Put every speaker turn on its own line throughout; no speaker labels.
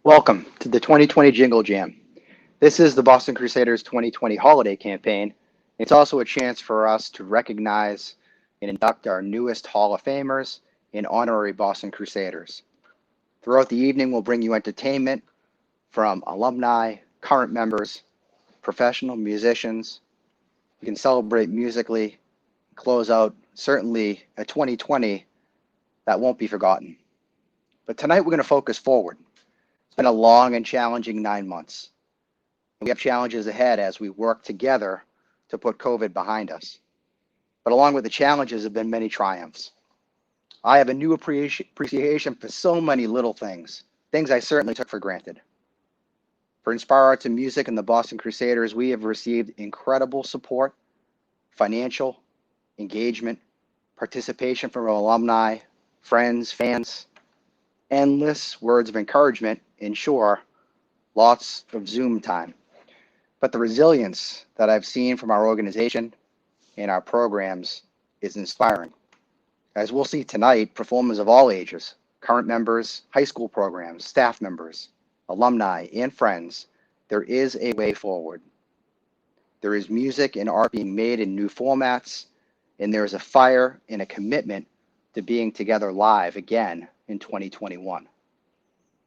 Welcome to the 2020 Jingle Jam. This is the Boston Crusaders 2020 holiday campaign. It's also a chance for us to recognize and induct our newest Hall of Famers and honorary Boston Crusaders. Throughout the evening, we'll bring you entertainment from alumni, current members, professional musicians. We can celebrate musically, close out certainly a 2020 that won't be forgotten. But tonight we're going to focus forward. It's been a long and challenging 9 months. We have challenges ahead as we work together to put COVID behind us. But along with the challenges have been many triumphs. I have a new appreciation for so many little things I certainly took for granted. For Inspire Arts and Music and the Boston Crusaders, we have received incredible support, financial, engagement, participation from alumni, friends, fans, endless words of encouragement, and sure, lots of Zoom time. But the resilience that I've seen from our organization and our programs is inspiring. As we'll see tonight, performers of all ages, current members, high school programs, staff members, alumni, and friends, there is a way forward. There is music and art being made in new formats, and there is a fire and a commitment to being together live again in 2021.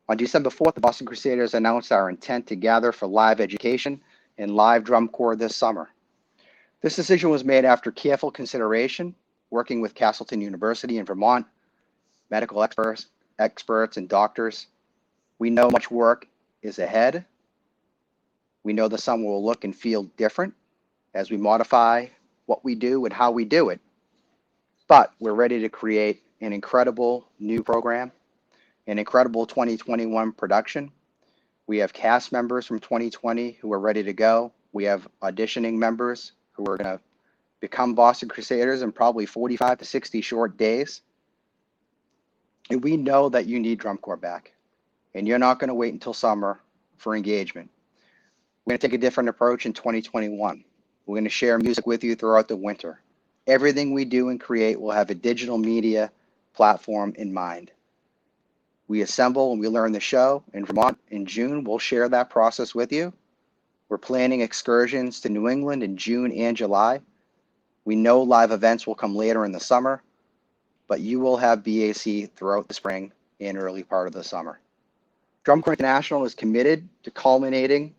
On December 4th, the Boston Crusaders announced our intent to gather for live education and live drum corps this summer. This decision was made after careful consideration, working with Castleton University in Vermont, medical experts and doctors. We know much work is ahead. We know the summer will look and feel different as we modify what we do and how we do it. But we're ready to create an incredible new program, an incredible 2021 production. We have cast members from 2020 who are ready to go. We have auditioning members who are going to become Boston Crusaders in probably 45 to 60 short days. And we know that you need drum corps back, and you're not going to wait until summer for engagement. We're going to take a different approach in 2021. We're going to share music with you throughout the winter. Everything we do and create will have a digital media platform in mind. We assemble and we learn the show in Vermont in June. We'll share that process with you. We're planning excursions to New England in June and July. We know live events will come later in the summer, but you will have BAC throughout the spring and early part of the summer. Drum Corps International is committed to culminating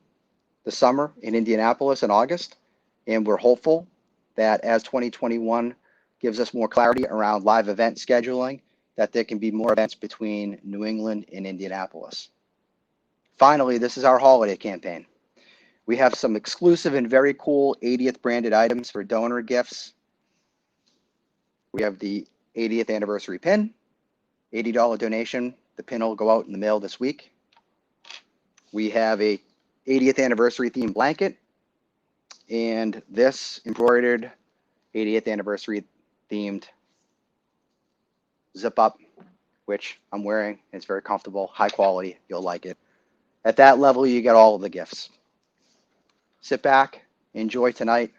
the summer in Indianapolis in August, and we're hopeful that as 2021 gives us more clarity around live event scheduling, that there can be more events between New England and Indianapolis. Finally, this is our holiday campaign. We have some exclusive and very cool 80th branded items for donor gifts. We have the 80th anniversary pin, $80 donation. The pin will go out in the mail this week. We have a 80th anniversary themed blanket, and this embroidered 80th anniversary themed zip up, which I'm wearing. It's very comfortable, high quality. You'll like it. At that level, you get all of the gifts. Sit back, enjoy tonight.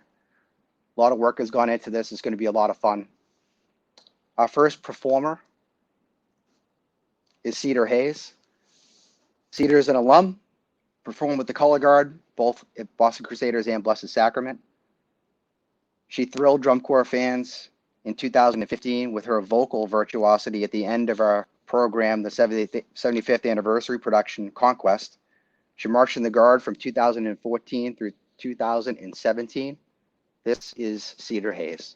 A lot of work has gone into this. It's going to be a lot of fun. Our first performer is Cedar Hayes. Cedar is an alum, performed with the Color Guard, both at Boston Crusaders and Blessed Sacrament. She thrilled drum corps fans in 2015 with her vocal virtuosity at the end of our program, the 75th anniversary production, Conquest. She marched in the Guard from 2014 through 2017. This is Cedar Hayes.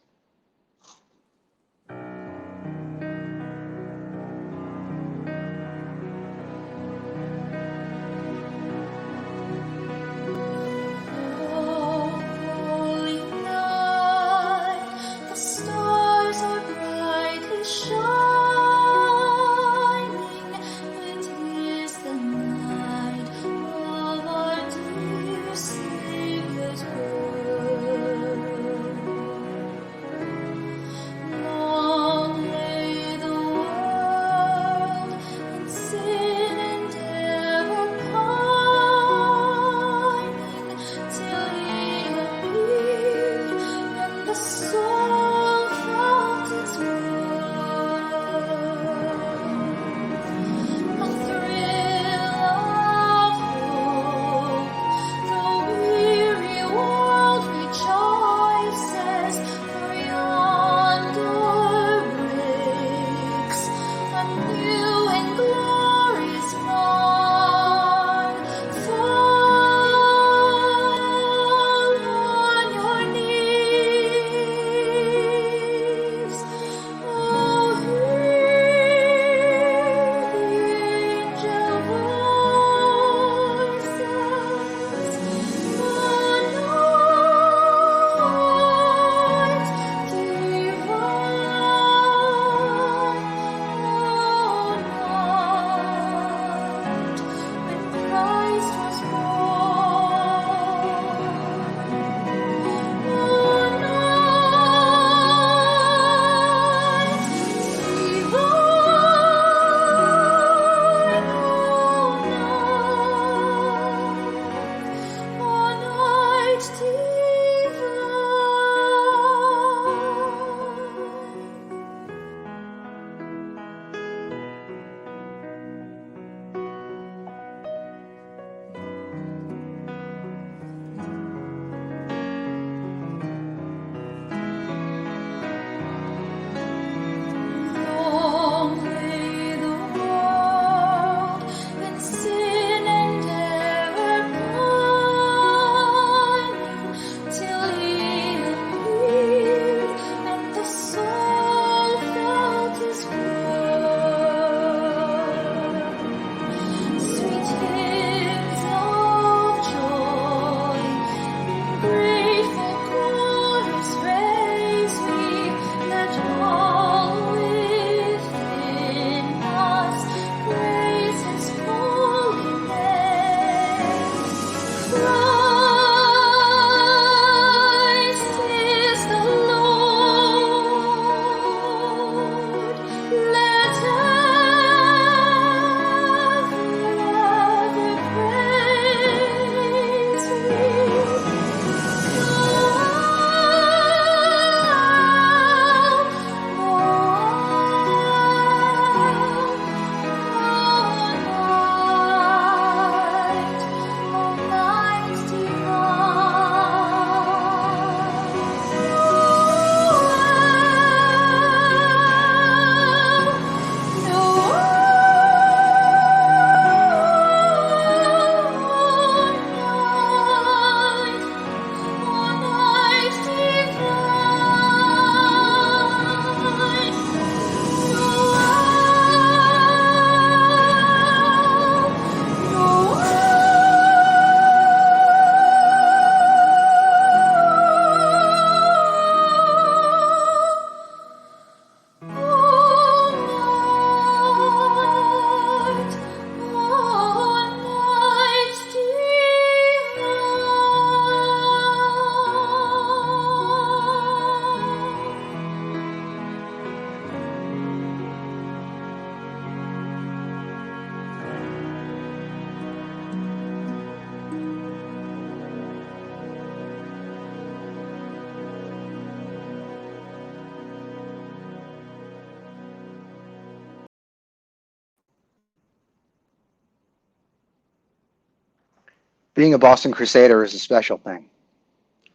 Being a Boston Crusader is a special thing.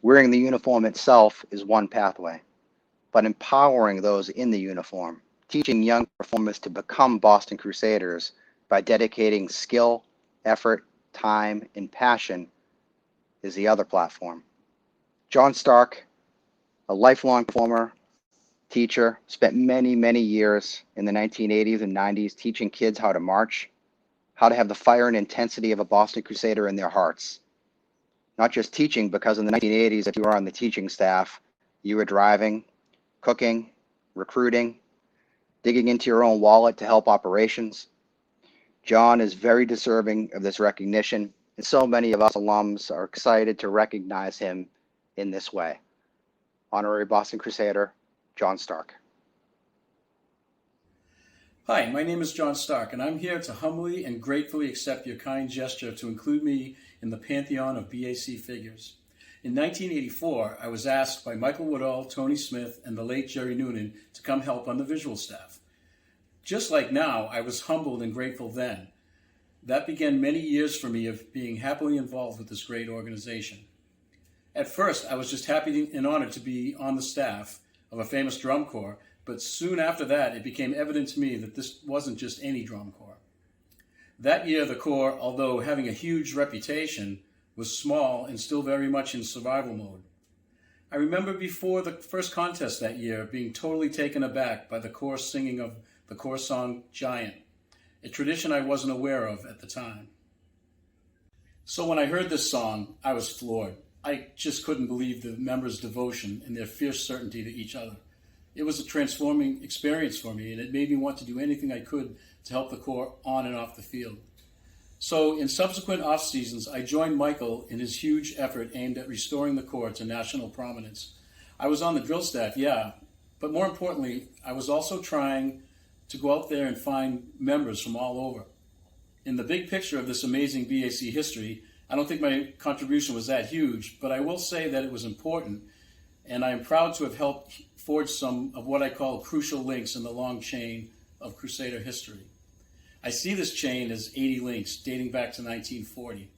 Wearing the uniform itself is one pathway, but empowering those in the uniform, teaching young performers to become Boston Crusaders by dedicating skill, effort, time, and passion is the other platform. John Stark, a lifelong performer, teacher, spent many, many years in the 1980s and 90s teaching kids how to march, how to have the fire and intensity of a Boston Crusader in their hearts. Not just teaching, because in the 1980s, if you were on the teaching staff, you were driving, cooking, recruiting, digging into your own wallet to help operations. John is very deserving of this recognition, and so many of us alums are excited to recognize him in this way. Honorary Boston Crusader, John Stark.
Hi, my name is John Stark, and I'm here to humbly and gratefully accept your kind gesture to include me in the pantheon of BAC figures. In 1984, I was asked by Michael Woodall, Tony Smith, and the late Jerry Noonan to come help on the visual staff. Just like now, I was humbled and grateful then. That began many years for me of being happily involved with this great organization. At first, I was just happy and honored to be on the staff of a famous drum corps, but soon after that, it became evident to me that this wasn't just any drum corps. That year, the corps, although having a huge reputation, was small and still very much in survival mode. I remember before the first contest that year being totally taken aback by the corps singing of the corps song Giant, a tradition I wasn't aware of at the time. So when I heard this song, I was floored. I just couldn't believe the members' devotion and their fierce certainty to each other. It was a transforming experience for me, and it made me want to do anything I could to help the corps on and off the field. So in subsequent off seasons, I joined Michael in his huge effort aimed at restoring the corps to national prominence. I was on the drill staff, yeah, but more importantly, I was also trying to go out there and find members from all over. In the big picture of this amazing BAC history, I don't think my contribution was that huge, but I will say that it was important, and I am proud to have helped forge some of what I call crucial links in the long chain of Crusader history. I see this chain as 80 links dating back to 1940,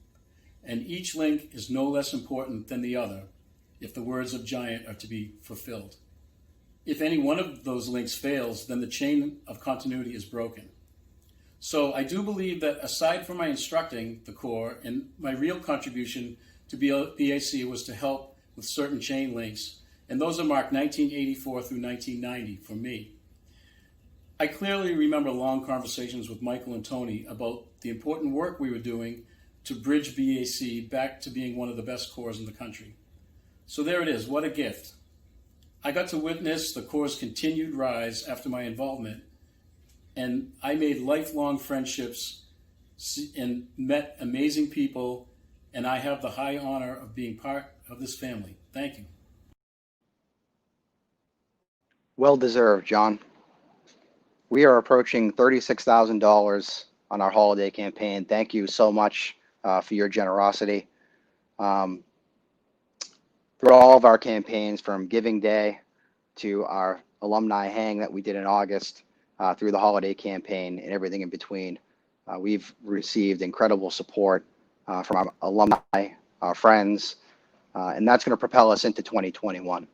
and each link is no less important than the other if the words of Giant are to be fulfilled. If any one of those links fails, then the chain of continuity is broken. So I do believe that aside from my instructing the corps, and my real contribution to BAC was to help with certain chain links, and those are marked 1984 through 1990 for me. I clearly remember long conversations with Michael and Tony about the important work we were doing to bridge BAC back to being one of the best corps in the country. So there it is, what a gift. I got to witness the corps' continued rise after my involvement, and I made lifelong friendships and met amazing people, and I have the high honor of being part of this family. Thank you.
Well deserved, John. We are approaching $36,000 on our holiday campaign. Thank you so much for your generosity. Through all of our campaigns, from Giving Day to our alumni hang that we did in August, through the holiday campaign and everything in between, we've received incredible support from our alumni, our friends, and that's going to propel us into 2021.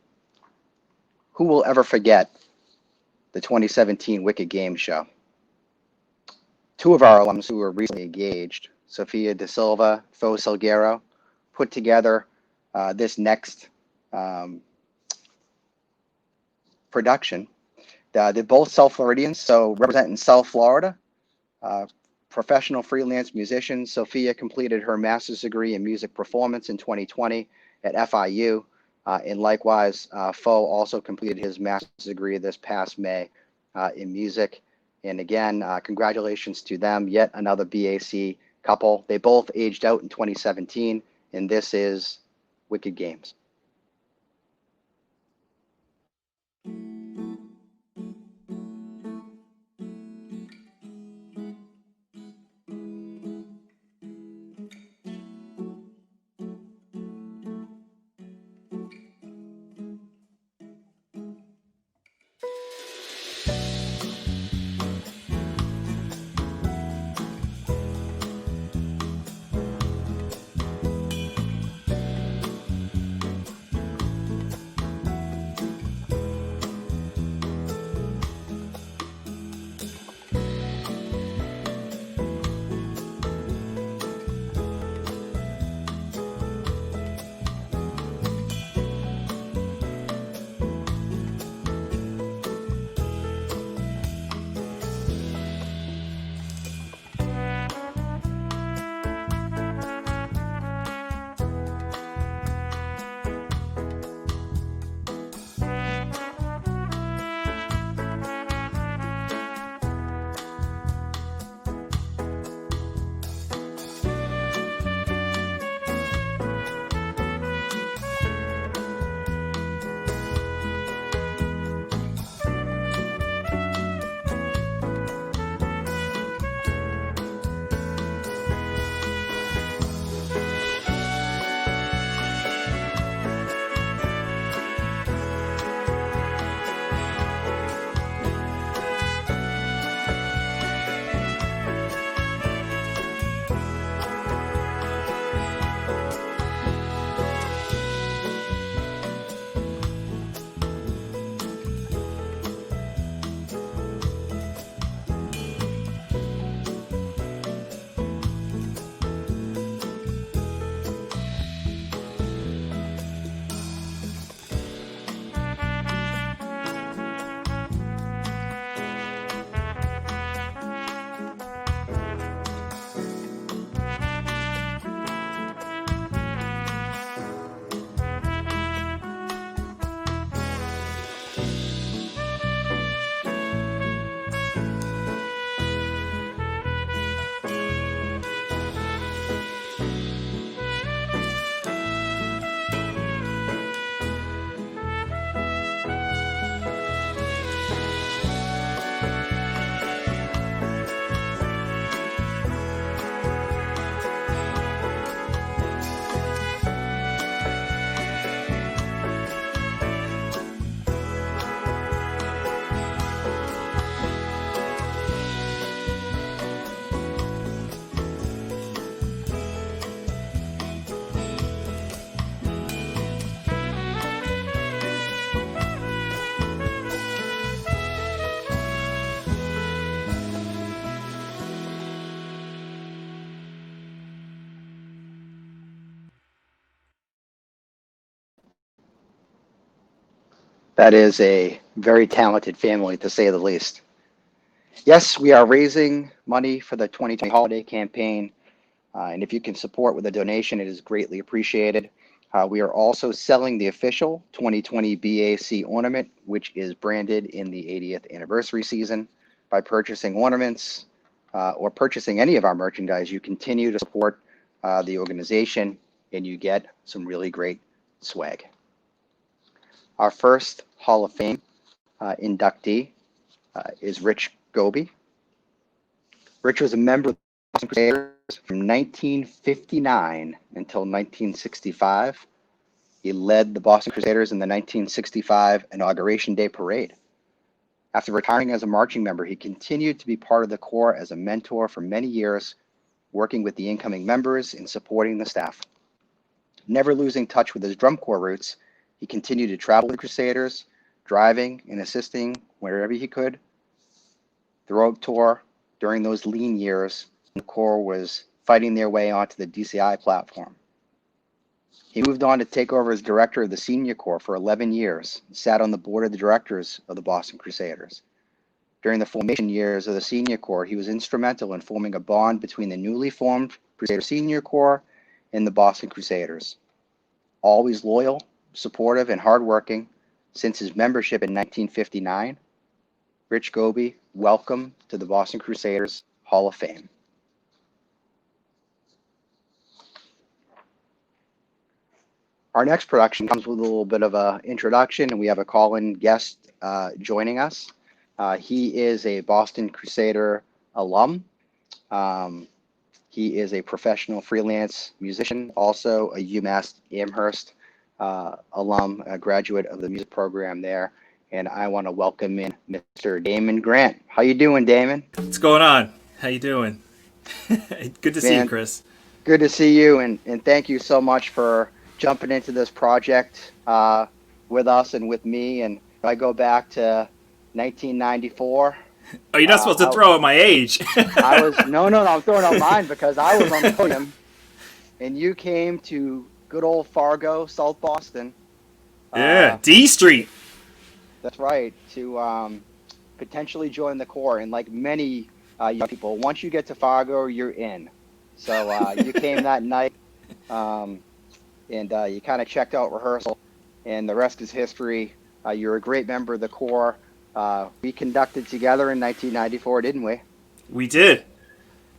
Who will ever forget the 2017 Wicked Game show? Two of our alums who were recently engaged, Sofia De Silva, Fo Salguero, put together this next production. They're both South Floridians, so representing South Florida, professional freelance musicians. Sophia completed her master's degree in music performance in 2020 at FIU. And likewise, Fo also completed his master's degree this past May in music. And again, congratulations to them, yet another BAC couple. They both aged out in 2017, and this is Wicked Games. That is a very talented family, to say the least. Yes, we are raising money for the 2020 holiday campaign, and if you can support with a donation, it is greatly appreciated. We are also selling the official 2020 BAC ornament, which is branded in the 80th anniversary season. By purchasing ornaments or purchasing any of our merchandise, you continue to support the organization and you get some really great swag. Our first Hall of Fame inductee is Rich Goby. Rich was a member of the Boston Crusaders from 1959 until 1965. He led the Boston Crusaders in the 1965 Inauguration Day Parade. After retiring as a marching member, he continued to be part of the Corps as a mentor for many years, working with the incoming members and supporting the staff. Never losing touch with his drum corps roots, he continued to travel with the Crusaders, driving and assisting wherever he could. Throughout tour, during those lean years, the Corps was fighting their way onto the DCI platform. He moved on to take over as director of the Senior Corps for 11 years and sat on the board of the directors of the Boston Crusaders. During the formation years of the Senior Corps, he was instrumental in forming a bond between the newly formed Crusader Senior Corps and the Boston Crusaders. Always loyal, supportive, and hardworking since his membership in 1959, Rich Goby, welcome to the Boston Crusaders Hall of Fame. Our next production comes with a little bit of an introduction, and we have a call-in guest joining us. He is a Boston Crusader alum. He is a professional freelance musician, also a UMass Amherst alum, a graduate of the music program there. And I want to welcome in Mr. Damon Grant. How you doing, Damon?
What's going on? How you doing? Good to see you, Chris.
Good to see you, and thank you so much for jumping into this project with us and with me. And I go back to 1994.
Oh, you're not supposed to throw out my age.
No, I'm throwing out mine because I was on the podium, and you came to good old Fargo, South Boston.
Yeah, D Street.
That's right, to potentially join the Corps. And like many young people, once you get to Fargo, you're in. So you came that night, and you kind of checked out rehearsal, and the rest is history. You're a great member of the Corps. We conducted together in 1994, didn't we?
We did.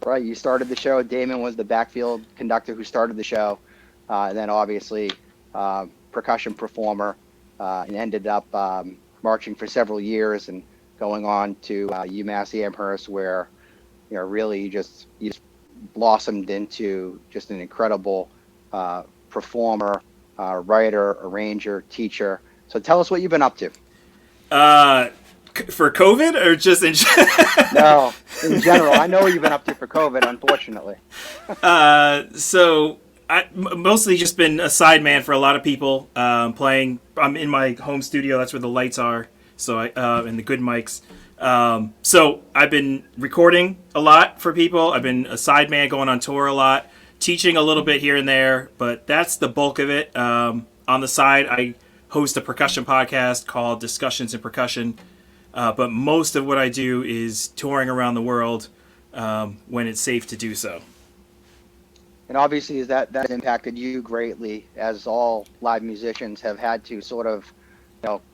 Right, you started the show. Damon was the backfield conductor who started the show, and then obviously percussion performer, and ended up marching for several years and going on to UMass Amherst, where really you just blossomed into just an incredible performer, writer, arranger, teacher. So tell us what you've been up to.
For COVID or just in
No, in general. I know what you've been up to for COVID, unfortunately.
So I mostly just been a sideman for a lot of people, playing. I'm in my home studio. That's where the lights are. So and the good mics. So I've been recording a lot for people. I've been a sideman going on tour a lot, teaching a little bit here and there, but that's the bulk of it. On the side, I host a percussion podcast called Discussions in Percussion. But most of what I do is touring around the world when it's safe to do so.
And obviously that has impacted you greatly, as all live musicians have had to sort of,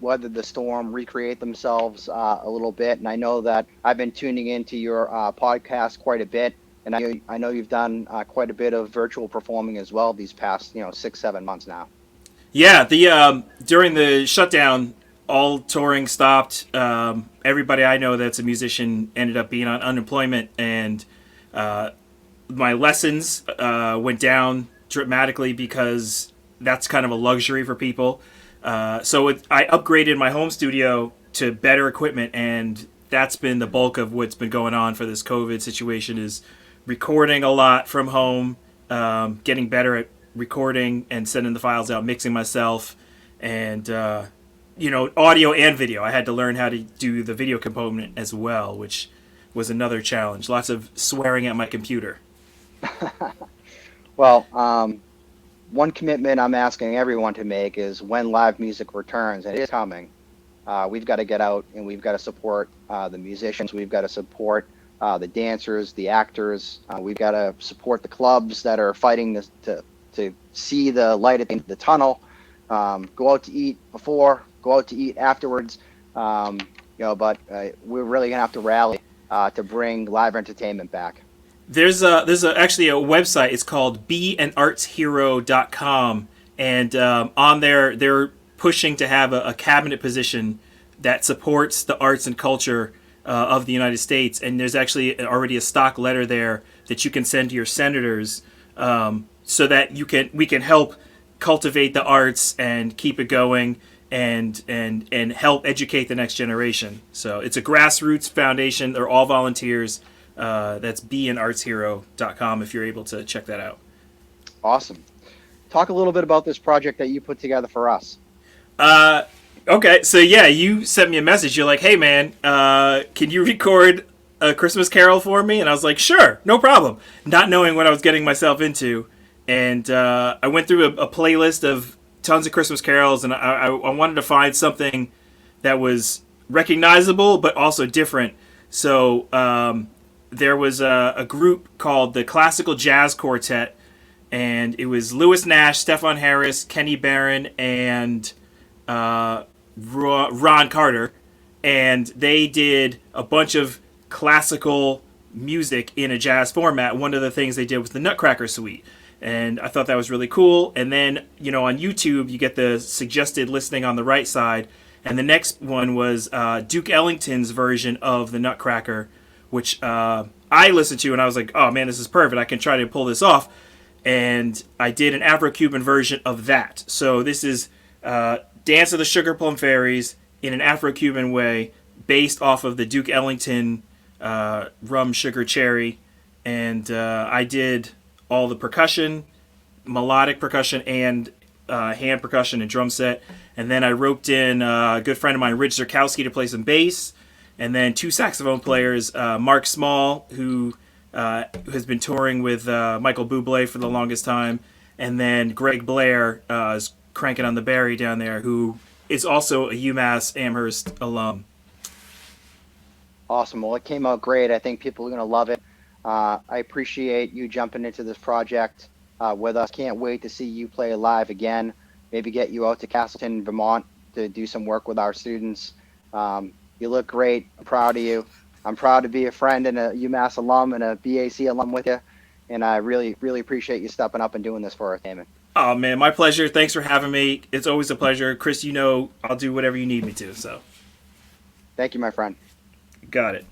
weather the storm, recreate themselves a little bit. And I know that I've been tuning into your podcast quite a bit, and I know you've done quite a bit of virtual performing as well these past 6-7 months now. Yeah,
during the shutdown, all touring stopped. Everybody I know that's a musician ended up being on unemployment, and my lessons went down dramatically because that's kind of a luxury for people. So I upgraded my home studio to better equipment, and that's been the bulk of what's been going on for this COVID situation, is recording a lot from home, getting better at recording and sending the files out, mixing myself, and audio and video. I had to learn how to do the video component as well, which was another challenge. Lots of swearing at my computer.
Well, one commitment I'm asking everyone to make is when live music returns, and it is coming, we've got to get out and we've got to support the musicians. We've got to support the dancers, the actors. We've got to support the clubs that are fighting this, to see the light at the end of the tunnel. Go out to eat before, go out to eat afterwards. But we're really gonna have to rally to bring live entertainment back.
There's actually a website. It's called beanartshero.com, and on there they're pushing to have a cabinet position that supports the arts and culture of the United States. And there's actually already a stock letter there that you can send to your senators, so that we can help cultivate the arts and keep it going, and help educate the next generation. So it's a grassroots foundation. They're all volunteers. That's beanartshero.com if you're able to check that out.
Awesome. Talk a little bit about this project that you put together for us.
Okay, so yeah, you sent me a message. You're like, hey man, can you record a Christmas Carol for me? And I was like, sure, no problem. Not knowing what I was getting myself into. And I went through a playlist of tons of Christmas carols, and I wanted to find something that was recognizable but also different. So there was a group called the Classical Jazz Quartet, and it was Lewis Nash, Stefan Harris, Kenny Barron, and Ron Carter. And they did a bunch of classical music in a jazz format. One of the things they did was the Nutcracker Suite. And I thought that was really cool. And then, on YouTube, you get the suggested listening on the right side. And the next one was Duke Ellington's version of the Nutcracker, which I listened to, and I was like, oh man, this is perfect. I can try to pull this off. And I did an Afro-Cuban version of that. So this is Dance of the Sugar Plum Fairies in an Afro-Cuban way, based off of the Duke Ellington Rum Sugar Cherry. And I did all the percussion, melodic percussion, and hand percussion and drum set. And then I roped in a good friend of mine, Rich Zerkowski, to play some bass. And then two saxophone players, Mark Small, who has been touring with Michael Bublé for the longest time. And then Greg Blair is cranking on the Barry down there, who is also a UMass Amherst alum.
Awesome. Well, it came out great. I think people are going to love it. I appreciate you jumping into this project with us. Can't wait to see you play live again. Maybe get you out to Castleton, Vermont to do some work with our students. You look great. I'm proud of you. I'm proud to be a friend and a UMass alum and a BAC alum with you. And I really, really appreciate you stepping up and doing this for us, Damon.
Oh, man, my pleasure. Thanks for having me. It's always a pleasure. Chris, I'll do whatever you need me to. So,
thank you, my friend.
Got it.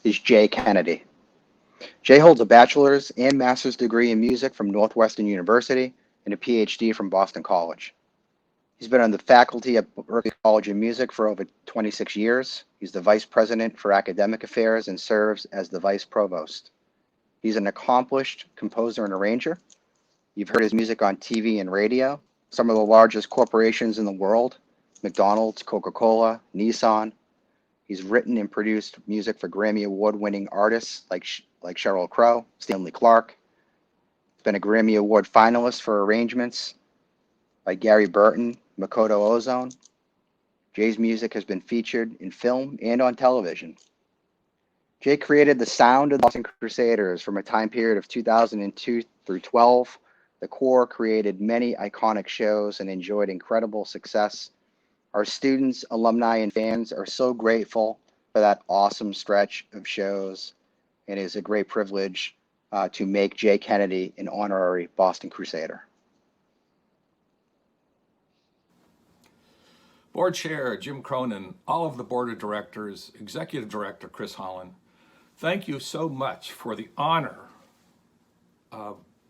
is Jay Kennedy. Jay holds a bachelor's and master's degree in music from Northwestern University and a PhD from Boston College. He's been on the faculty at Berklee College of Music for over 26 years. He's the vice president for academic affairs and serves as the vice provost. He's an accomplished composer and arranger. You've heard his music on TV and radio. Some of the largest corporations in the world, McDonald's, Coca-Cola, Nissan. He's written and produced music for Grammy Award-winning artists like Sheryl Crow, Stanley Clarke. He's been a Grammy Award finalist for arrangements by Gary Burton, Makoto Ozone. Jay's music has been featured in film and on television. Jay created the sound of the Boston Crusaders from a time period of 2002 through 12. The Corps created many iconic shows and enjoyed incredible success. Our students, alumni, and fans are so grateful for that awesome stretch of shows, and it is a great privilege to make Jay Kennedy an honorary Boston Crusader.
Board Chair Jim Cronin, all of the Board of Directors, Executive Director Chris Holland, thank you so much for the honor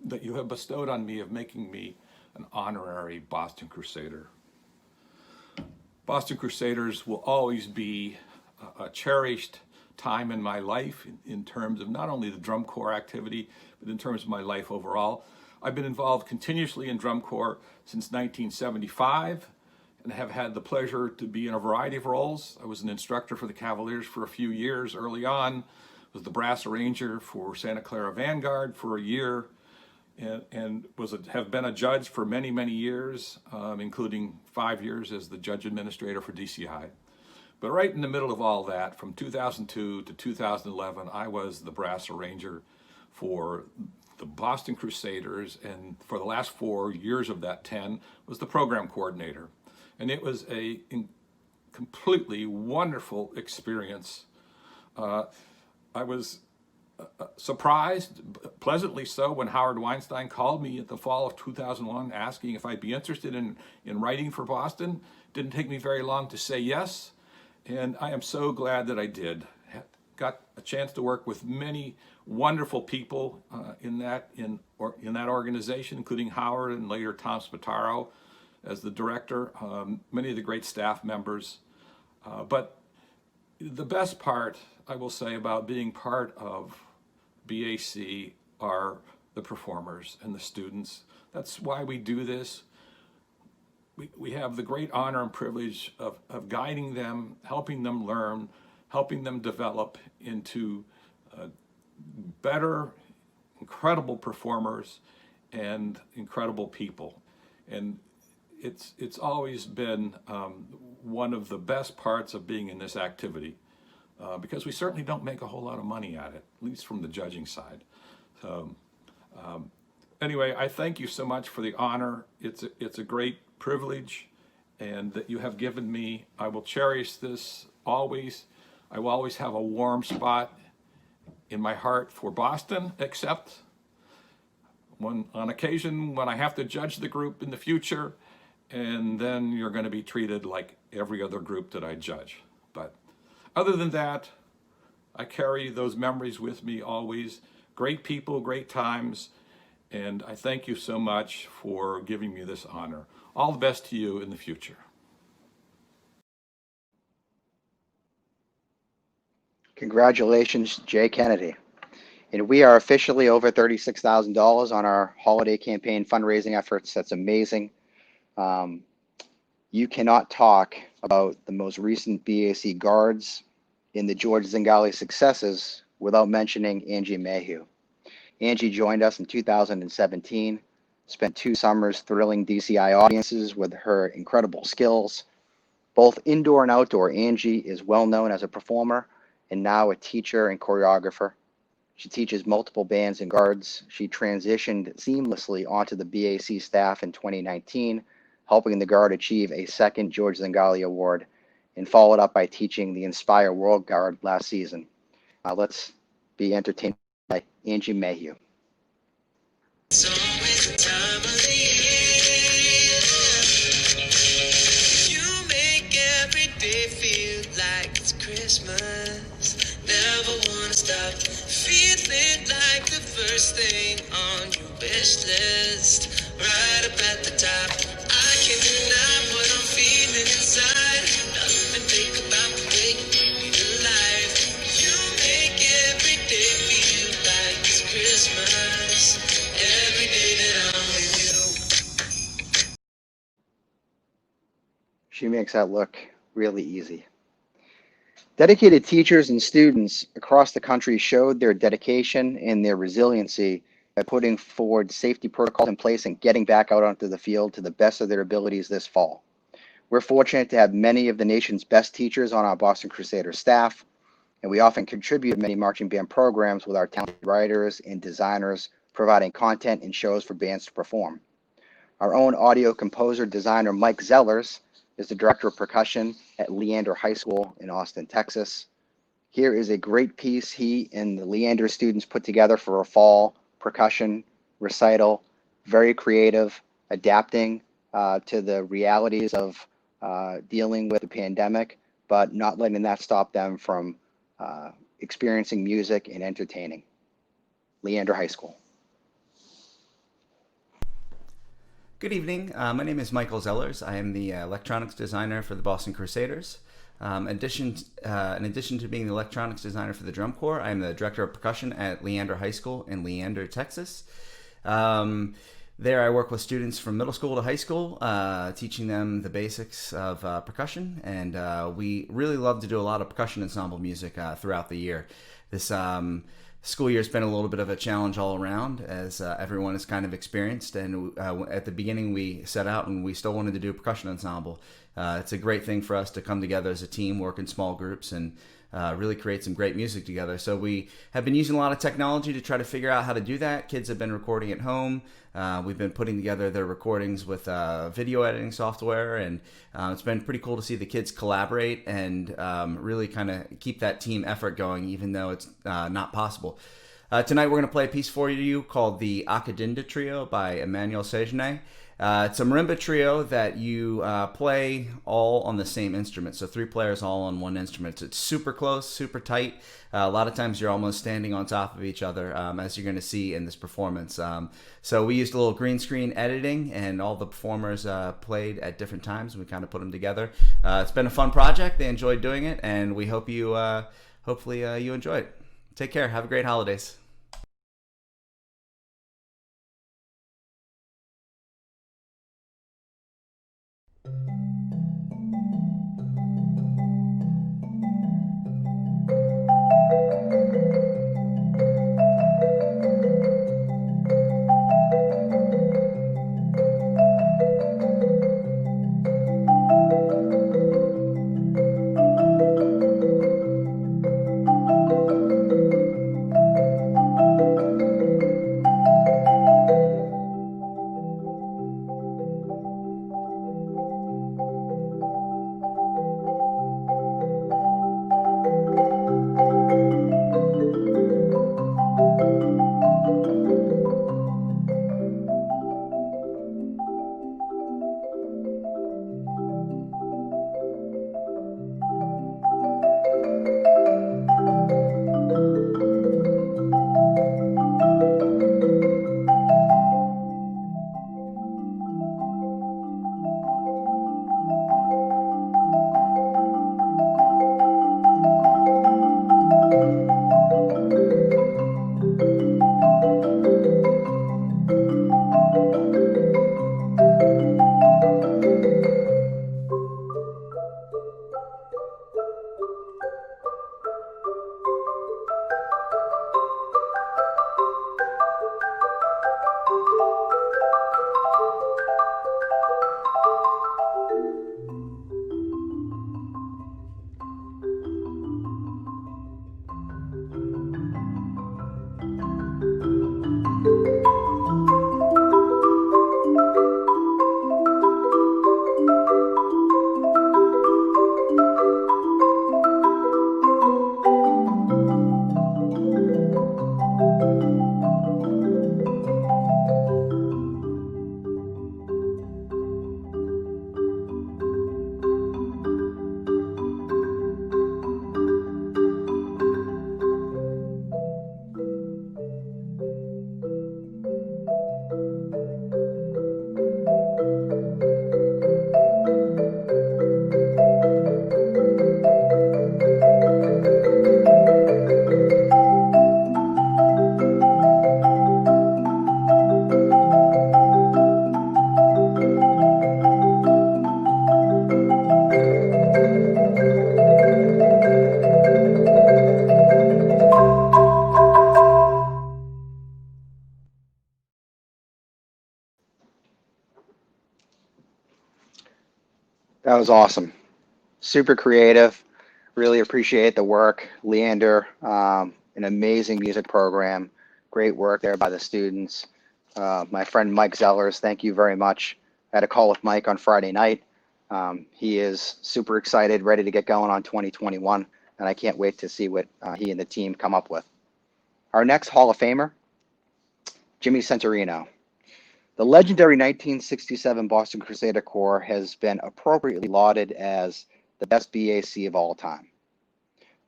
that you have bestowed on me of making me an honorary Boston Crusader. Boston Crusaders will always be a cherished time in my life in terms of not only the drum corps activity, but in terms of my life overall. I've been involved continuously in drum corps since 1975 and have had the pleasure to be in a variety of roles. I was an instructor for the Cavaliers for a few years early on, was the brass arranger for Santa Clara Vanguard for a year, and have been a judge for many, many years, including 5 years as the judge administrator for DCI. But right in the middle of all that, from 2002 to 2011, I was the brass arranger for the Boston Crusaders, and for the last 4 years of that 10 was the program coordinator. And it was a completely wonderful experience. I was surprised, pleasantly so, when Howard Weinstein called me at the fall of 2001 asking if I'd be interested in writing for Boston. Didn't take me very long to say yes, and I am so glad that I did. Got a chance to work with many wonderful people in that organization, including Howard and later Tom Spataro as the director, many of the great staff members. But the best part, I will say, about being part of BAC are the performers and the students. That's why we do this. We have the great honor and privilege of guiding them, helping them learn, helping them develop into better, incredible performers and incredible people. And it's always been one of the best parts of being in this activity, because we certainly don't make a whole lot of money at it, at least from the judging side. So anyway, I thank you so much for the honor. It's a great privilege, and that you have given me. I will cherish this always. I will always have a warm spot in my heart for Boston, except on occasion when I have to judge the group in the future, and then you're going to be treated like every other group that I judge. But other than that, I carry those memories with me always. Great people, great times, and I thank you so much for giving me this honor. All the best to you in the future.
Congratulations, Jay Kennedy. And we are officially over $36,000 on our holiday campaign fundraising efforts. That's amazing. You cannot talk about the most recent BAC guards in the George Zingali successes without mentioning Angie Mayhew. Angie joined us in 2017, spent 2 summers thrilling DCI audiences with her incredible skills. Both indoor and outdoor, Angie is well known as a performer and now a teacher and choreographer. She teaches multiple bands and guards. She transitioned seamlessly onto the BAC staff in 2019, helping the Guard achieve a 2nd George Zingali Award, and followed up by teaching the Inspire World Guard last season. Let's be entertained by Angie Mayhew.
It's always the time of the year. You make every day feel like it's Christmas. Never wanna stop. Feeling like the first thing on your wish list, right up at the top. I can't deny what I'm feeling inside. Nothing fake about the way you make me alive. You make every day feel like it's Christmas. Every day that I'm with you.
She makes that look really easy. Dedicated teachers and students across the country showed their dedication and their resiliency by putting forward safety protocols in place and getting back out onto the field to the best of their abilities this fall. We're fortunate to have many of the nation's best teachers on our Boston Crusaders staff, and we often contribute to many marching band programs with our talented writers and designers providing content and shows for bands to perform. Our own audio composer designer Mike Zellers is the director of percussion at Leander High School in Austin, Texas. Here is a great piece he and the Leander students put together for a fall percussion recital. Very creative, adapting to the realities of dealing with the pandemic, but not letting that stop them from experiencing music and entertaining. Leander High School.
Good evening. My name is Michael Zellers. I am the electronics designer for the Boston Crusaders. In addition to being the electronics designer for the drum corps, I am the director of percussion at Leander High School in Leander, Texas. There I work with students from middle school to high school, teaching them the basics of percussion, and we really love to do a lot of percussion ensemble music throughout the year. This school year's been a little bit of a challenge all around, as everyone has kind of experienced, and at the beginning we set out and we still wanted to do a percussion ensemble. It's a great thing for us to come together as a team, work in small groups, and really create some great music together. So we have been using a lot of technology to try to figure out how to do that. Kids have been recording at home. We've been putting together their recordings with video editing software, and it's been pretty cool to see the kids collaborate and really kind of keep that team effort going, even though it's not possible. Tonight we're going to play a piece for you called the Akadinda Trio by Emmanuel Sejourné. It's a marimba trio that you play all on the same instrument, so 3 players all on one instrument. It's super close, super tight. A lot of times you're almost standing on top of each other, as you're going to see in this performance. So we used a little green screen editing, and all the performers played at different times, and we kind of put them together. It's been a fun project. They enjoyed doing it, and we hope you, hopefully you enjoy it. Take care. Have a great holidays.
That was awesome. Super creative. Really appreciate the work. Leander, an amazing music program. Great work there by the students. My friend Mike Zellers, thank you very much. I had a call with Mike on Friday night. He is super excited, ready to get going on 2021, and I can't wait to see what he and the team come up with. Our next Hall of Famer, Jimmy Centurino. The legendary 1967 Boston Crusader Corps has been appropriately lauded as the best BAC of all time.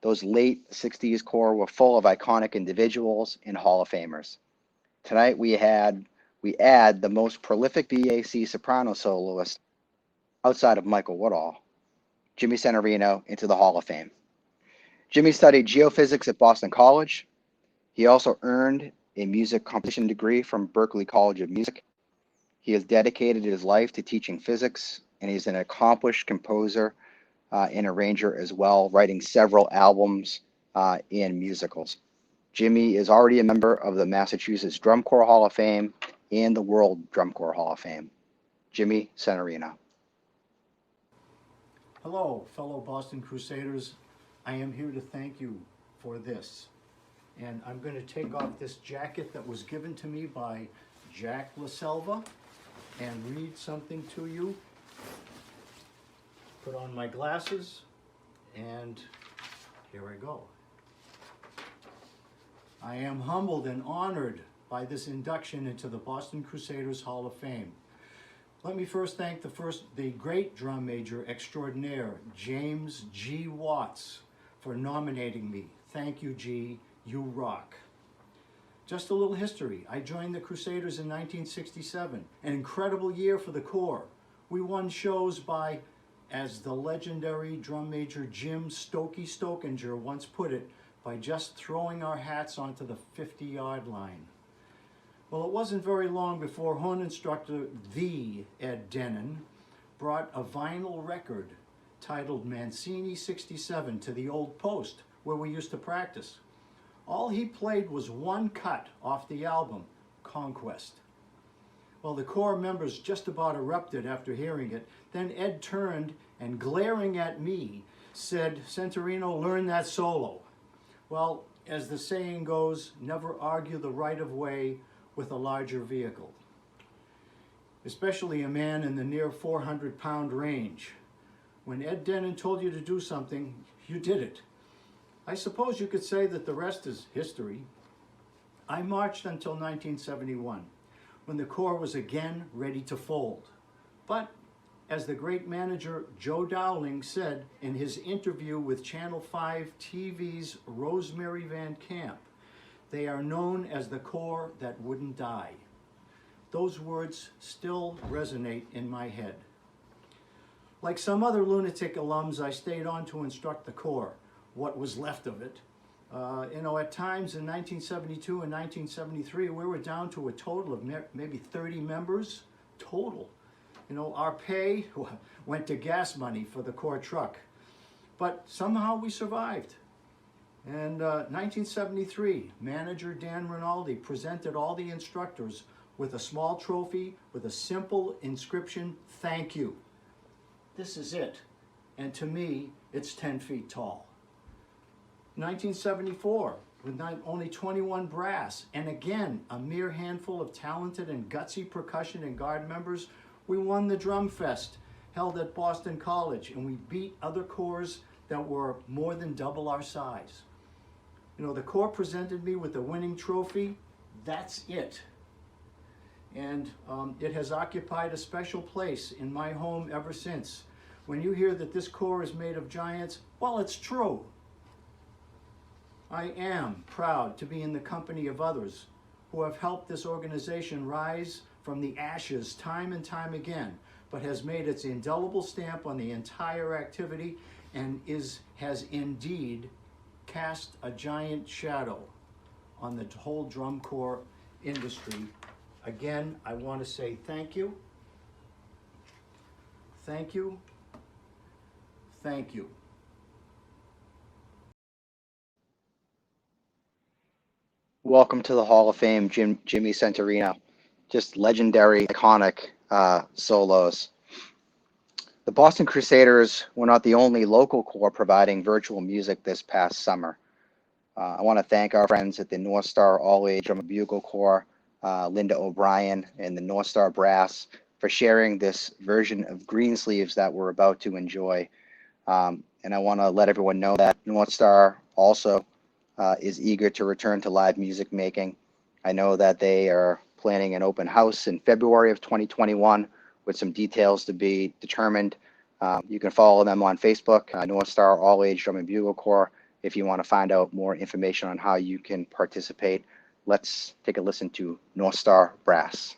Those late 60s Corps were full of iconic individuals and Hall of Famers. Tonight we add the most prolific BAC soprano soloist outside of Michael Woodall, Jimmy Centurino, into the Hall of Fame. Jimmy studied geophysics at Boston College. He also earned a music composition degree from Berklee College of Music. He has dedicated his life to teaching physics, and he's an accomplished composer and arranger as well, writing several albums and musicals. Jimmy is already a member of the Massachusetts Drum Corps Hall of Fame and the World Drum Corps Hall of Fame. Jimmy Centurino.
Hello, fellow Boston Crusaders. I am here to thank you for this. And I'm going to take off this jacket that was given to me by Jack LaSelva and read something to you. Put on my glasses, and here I go. I am humbled and honored by this induction into the Boston Crusaders Hall of Fame. Let me first thank the great drum major extraordinaire, James G. Watts, for nominating me. Thank you, G. You rock. Just a little history. I joined the Crusaders in 1967, an incredible year for the Corps. We won shows by, as the legendary drum major Jim Stokey Stokinger once put it, by just throwing our hats onto the 50-yard line. Well, it wasn't very long before horn instructor, the Ed Denon, brought a vinyl record titled Mancini 67 to the old post where we used to practice. All he played was one cut off the album, Conquest. Well, the Corps members just about erupted after hearing it. Then Ed turned and, glaring at me, said, "Centurino, learn that solo." Well, as the saying goes, never argue the right of way with a larger vehicle, especially a man in the near 400-pound range. When Ed Denon told you to do something, you did it. I suppose you could say that the rest is history. I marched until 1971, when the Corps was again ready to fold. But, as the great manager Joe Dowling said in his interview with Channel 5 TV's Rosemary Van Camp, they are known as the Corps that wouldn't die. Those words still resonate in my head. Like some other lunatic alums, I stayed on to instruct the Corps, what was left of it. At times in 1972 and 1973, we were down to a total of maybe 30 members total. Our pay went to gas money for the Corps truck, but somehow we survived. And 1973, manager Dan Rinaldi presented all the instructors with a small trophy with a simple inscription, "Thank you." This is it, and to me, it's 10 feet tall. 1974, with only 21 brass, and again, a mere handful of talented and gutsy percussion and guard members, we won the Drum Fest, held at Boston College, and we beat other corps that were more than double our size. The Corps presented me with a winning trophy. That's it. And it has occupied a special place in my home ever since. When you hear that this Corps is made of giants, well, it's true. I am proud to be in the company of others who have helped this organization rise from the ashes time and time again, but has made its indelible stamp on the entire activity and has indeed cast a giant shadow on the whole drum corps industry. Again, I want to say thank you, thank you, thank you.
Welcome to the Hall of Fame, Jimmy Centurino. Just legendary, iconic solos. The Boston Crusaders were not the only local corps providing virtual music this past summer. I want to thank our friends at the North Star All-Age Drum and Bugle Corps, Linda O'Brien and the North Star Brass, for sharing this version of Greensleeves that we're about to enjoy. And I want to let everyone know that North Star also is eager to return to live music making. I know that they are planning an open house in February of 2021 with some details to be determined. You can follow them on Facebook, North Star All Age Drum and Bugle Corps, if you want to find out more information on how you can participate. Let's take a listen to North Star Brass.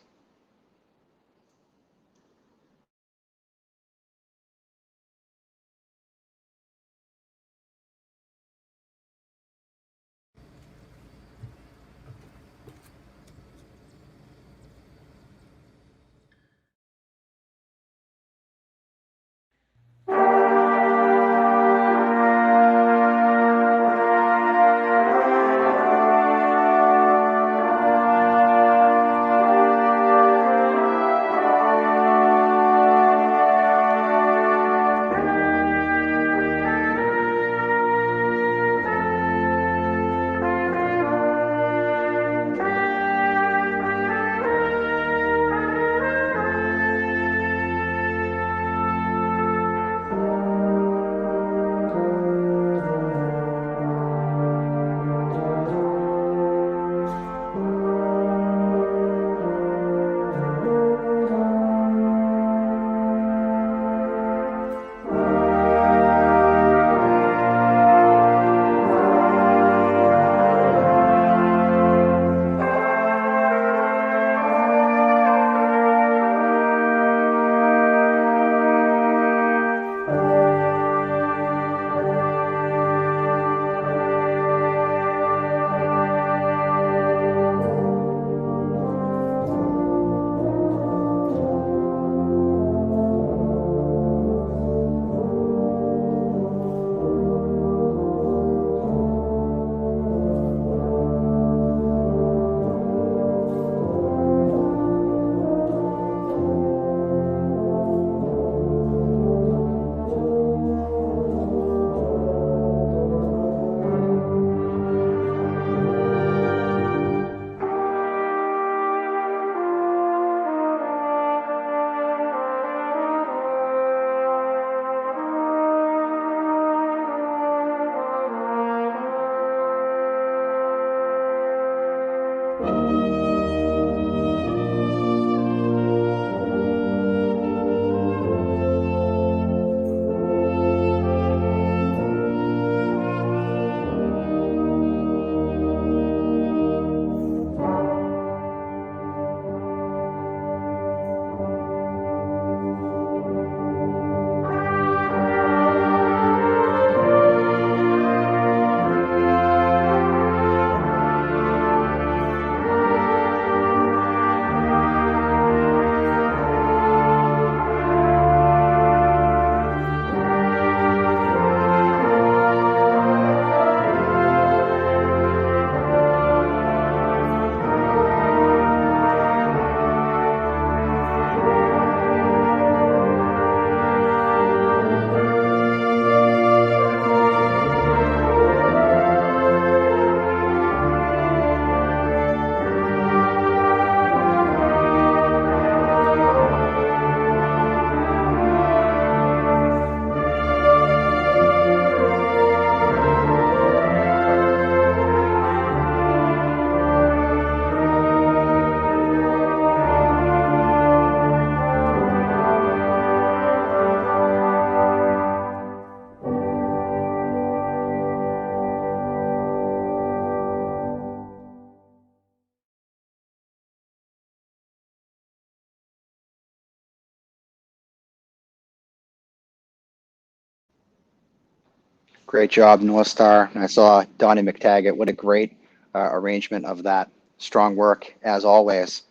Great job, North Star. And I saw Donnie McTaggart. What a great arrangement of that. Strong work, as always.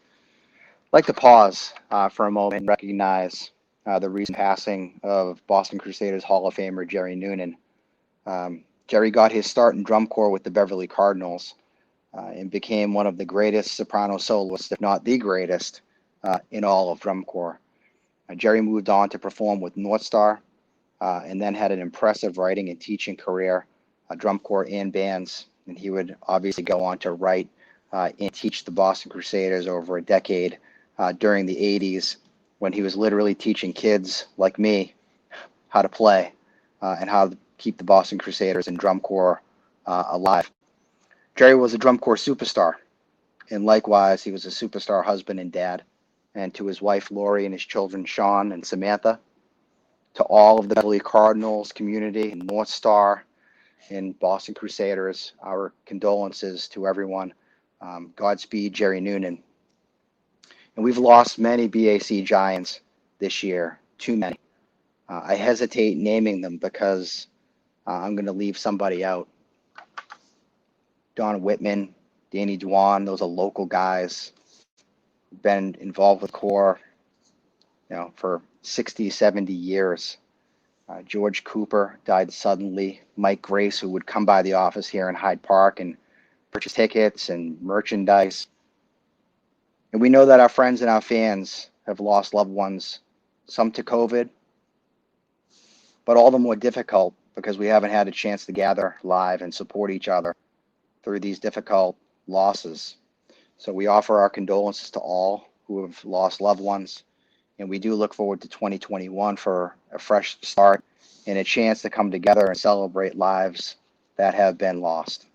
I'd like to pause for a moment and recognize the recent passing of Boston Crusaders Hall of Famer Jerry Noonan. Jerry got his start in drum corps with the Beverly Cardinals and became one of the greatest soprano soloists, if not the greatest, in all of drum corps. Jerry moved on to perform with North Star, and then had an impressive writing and teaching career, drum corps and bands. And he would obviously go on to write and teach the Boston Crusaders over a decade during the 80s, when he was literally teaching kids like me how to play and how to keep the Boston Crusaders and drum corps alive. Jerry was a drum corps superstar, and likewise, he was a superstar husband and dad. And to his wife, Lori, and his children, Sean and Samantha, to all of the Beverly Cardinals community and North Star and Boston Crusaders, our condolences to everyone. Godspeed, Jerry Noonan. And we've lost many BAC Giants this year, too many. I hesitate naming them because I'm going to leave somebody out. Don Whitman, Danny Dwan, those are local guys, been involved with Corps, for 60, 70 years. George Cooper died suddenly. Mike Grace, who would come by the office here in Hyde Park and purchase tickets and merchandise. And we know that our friends and our fans have lost loved ones, some to COVID, but all the more difficult because we haven't had a chance to gather live and support each other through these difficult losses. So we offer our condolences to all who have lost loved ones, and we do look forward to 2021 for a fresh start and a chance to come together and celebrate lives that have been lost.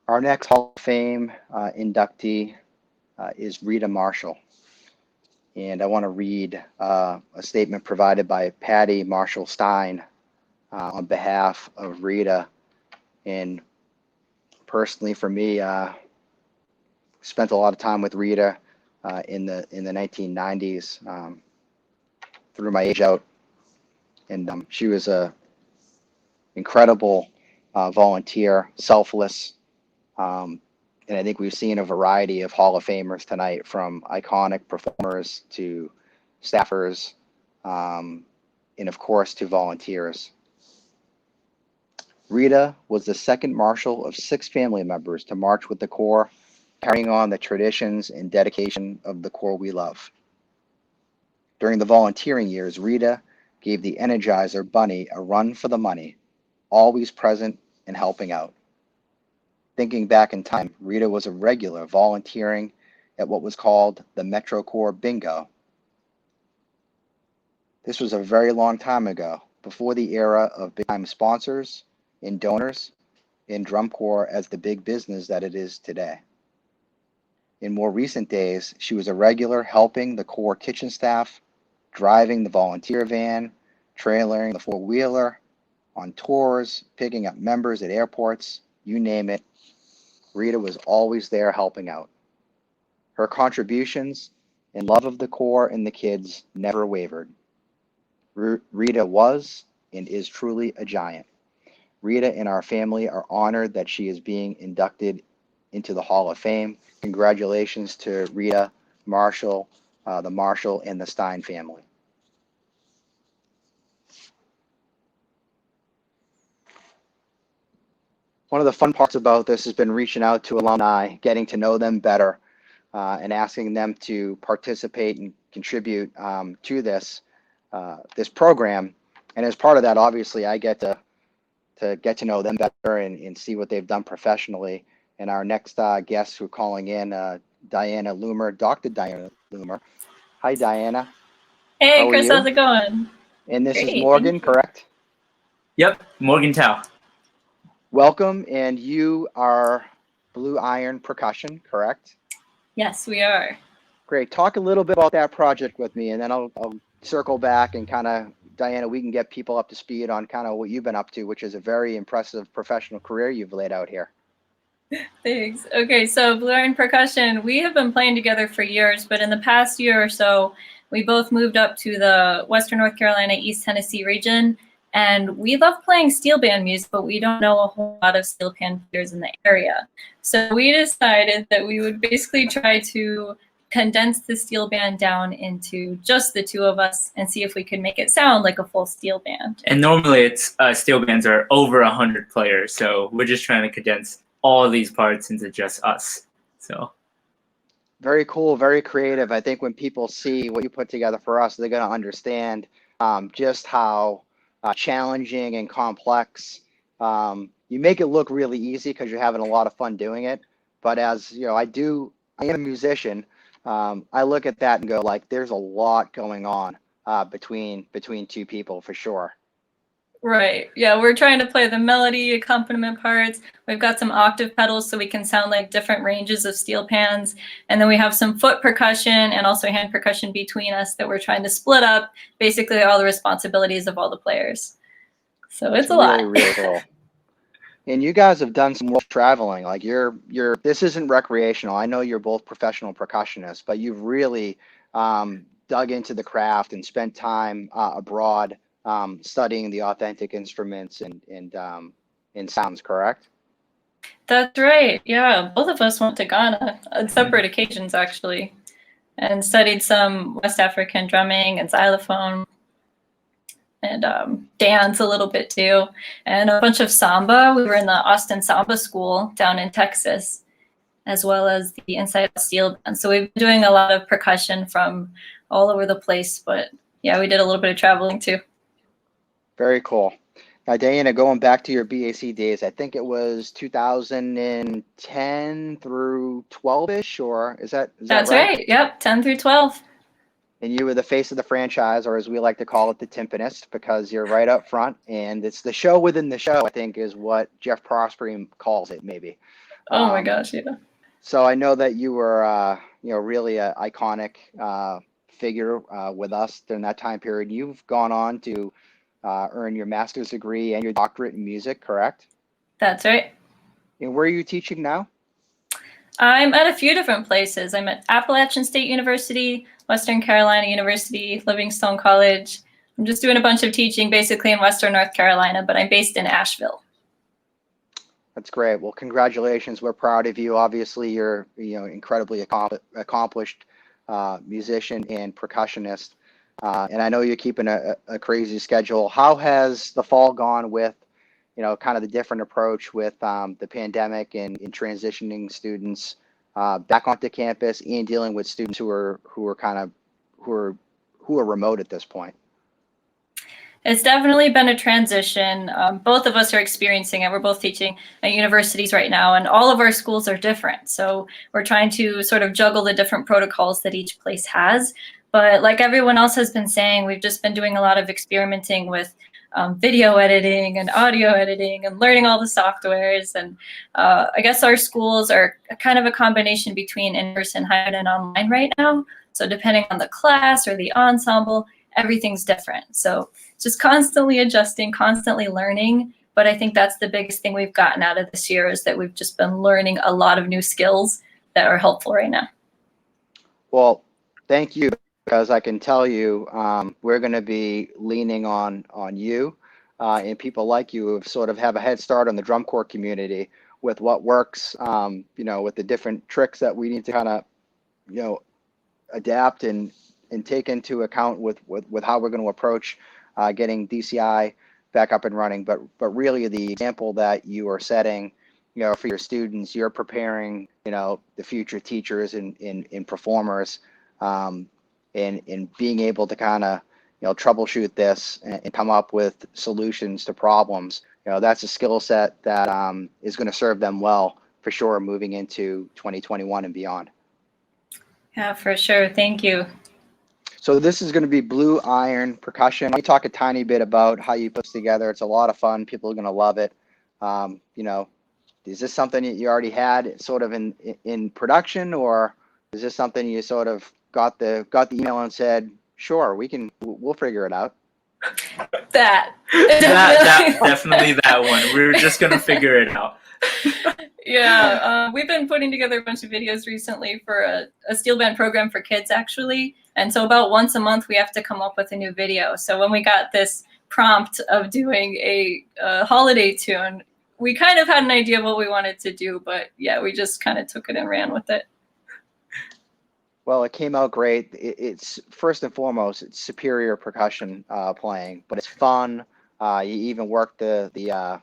Our next Hall of Fame inductee is Rita Marshall. And I want to read a statement provided by Patty Marshall Stein on behalf of Rita. And personally, for me, spent a lot of time with Rita in the 1990s through my age out, and she was a incredible volunteer, selfless. And I think we've seen a variety of Hall of Famers tonight, from iconic performers to staffers, and of course to volunteers. Rita was the second Marshal of 6 family members to march with the Corps, carrying on the traditions and dedication of the Corps we love. During the volunteering years, Rita gave the Energizer Bunny a run for the money, always present and helping out. Thinking back in time, Rita was a regular volunteering at what was called the Metro Corps Bingo. This was a very long time ago, before the era of big-time sponsors and donors in drum corps as the big business that it is today. In more recent days, she was a regular helping the Corps kitchen staff, driving the volunteer van, trailering the four-wheeler, on tours, picking up members at airports, you name it. Rita was always there helping out. Her contributions and love of the Corps and the kids never wavered. Rita was and is truly a giant. Rita and our family are honored that she is being inducted into the Hall of Fame. Congratulations to Rita Marshall, the Marshall and the Stein family. One of the fun parts about this has been reaching out to alumni, getting to know them better, and asking them to participate and contribute to this program. And as part of that, obviously, I get to get to know them better and see what they've done professionally. And our next guest who are calling in, Diana Loomer, Dr. Diana Loomer. Hi, Diana.
Hey, Chris, how's it going?
And this
Great,
is Morgan, correct?
Yep, Morgan Tao.
Welcome, and you are Blue Iron Percussion, correct?
Yes, we are.
Great. Talk a little bit about that project with me, and then I'll circle back and kind of, Diana, we can get people up to speed on kind of what you've been up to, which is a very impressive professional career you've laid out here.
Thanks. Okay, so Blue Iron Percussion, we have been playing together for years, but in the past year or so, we both moved up to the Western North Carolina, East Tennessee region, and we love playing steel band music, but we don't know a whole lot of steel band players in the area. So we decided that we would basically try to condense the steel band down into just the two of us and see if we could make it sound like a full steel band.
And normally it's steel bands are over 100 players, so we're just trying to condense all these parts into just us. So
Very cool, very creative. I think when people see what you put together for us, they're going to understand just how challenging and complex. You make it look really easy because you're having a lot of fun doing it. But as you know, I am a musician. I look at that and go like, there's a lot going on between two people for sure.
Right. Yeah, we're trying to play the melody accompaniment parts. We've got some octave pedals so we can sound like different ranges of steel pans. And then we have some foot percussion and also hand percussion between us that we're trying to split up basically all the responsibilities of all the players. So it's a lot.
Really cool. And you guys have done some world traveling. Like this isn't recreational. I know you're both professional percussionists, but you've really dug into the craft and spent time abroad studying the authentic instruments and sounds, correct?
That's right. Yeah, both of us went to Ghana on separate occasions actually, and studied some West African drumming and xylophone, and dance a little bit too, and a bunch of samba. We were in the Austin Samba School down in Texas, as well as the Inside Out Steel Band. So we've been doing a lot of percussion from all over the place, but yeah, we did a little bit of traveling too.
Very cool. Now, Diana, going back to your BAC days, I think it was 2010 through 12-ish, or is that
That's
right?
right. Yep, 10 through 12.
And you were the face of the franchise, or as we like to call it, the timpanist, because you're right up front, and it's the show within the show, I think, is what Jeff Prosperi calls it, maybe.
Oh my gosh, yeah.
So I know that you were, really an iconic figure with us during that time period. You've gone on to earn your master's degree and your doctorate in music, correct?
That's right.
And where are you teaching now?
I'm at a few different places. I'm at Appalachian State University, Western Carolina University, Livingstone College. I'm just doing a bunch of teaching basically in Western North Carolina, but I'm based in Asheville.
That's great. Well, congratulations. We're proud of you. Obviously, you're incredibly accomplished musician and percussionist. And I know you're keeping a crazy schedule. How has the fall gone with, kind of the different approach with the pandemic and transitioning students back onto campus and dealing with students who are remote at this point?
It's definitely been a transition. Both of us are experiencing it. We're both teaching at universities right now, and all of our schools are different. So we're trying to sort of juggle the different protocols that each place has. But like everyone else has been saying, we've just been doing a lot of experimenting with video editing and audio editing and learning all the softwares. And I guess our schools are kind of a combination between in-person, hybrid, and online right now. So depending on the class or the ensemble, everything's different. So just constantly adjusting, constantly learning. But I think that's the biggest thing we've gotten out of this year is that we've just been learning a lot of new skills that are helpful right now.
Well, thank you, because I can tell you we're going to be leaning on you and people like you who sort of have a head start on the drum corps community with what works, with the different tricks that we need to kind of, adapt and take into account with how we're going to approach getting DCI back up and running. But really the example that you are setting, for your students, you're preparing, the future teachers and performers, and being able to kind of, troubleshoot this and come up with solutions to problems. That's a skill set that is going to serve them well for sure moving into 2021 and beyond.
Yeah, for sure. Thank you.
So this is going to be Blue Iron Percussion. Let me talk a tiny bit about how you put this together. It's a lot of fun. People are going to love it. Is this something that you already had sort of in production, or is this something you sort of got the email and said, sure, we'll figure it out?
That definitely that one. We were just gonna figure it out.
Yeah, we've been putting together a bunch of videos recently for a steel band program for kids, actually. And so about once a month, we have to come up with a new video. So when we got this prompt of doing a holiday tune, we kind of had an idea of what we wanted to do, but yeah, we just kind of took it and ran with it.
Well, it came out great. It's first and foremost, it's superior percussion playing, but it's fun. You even work the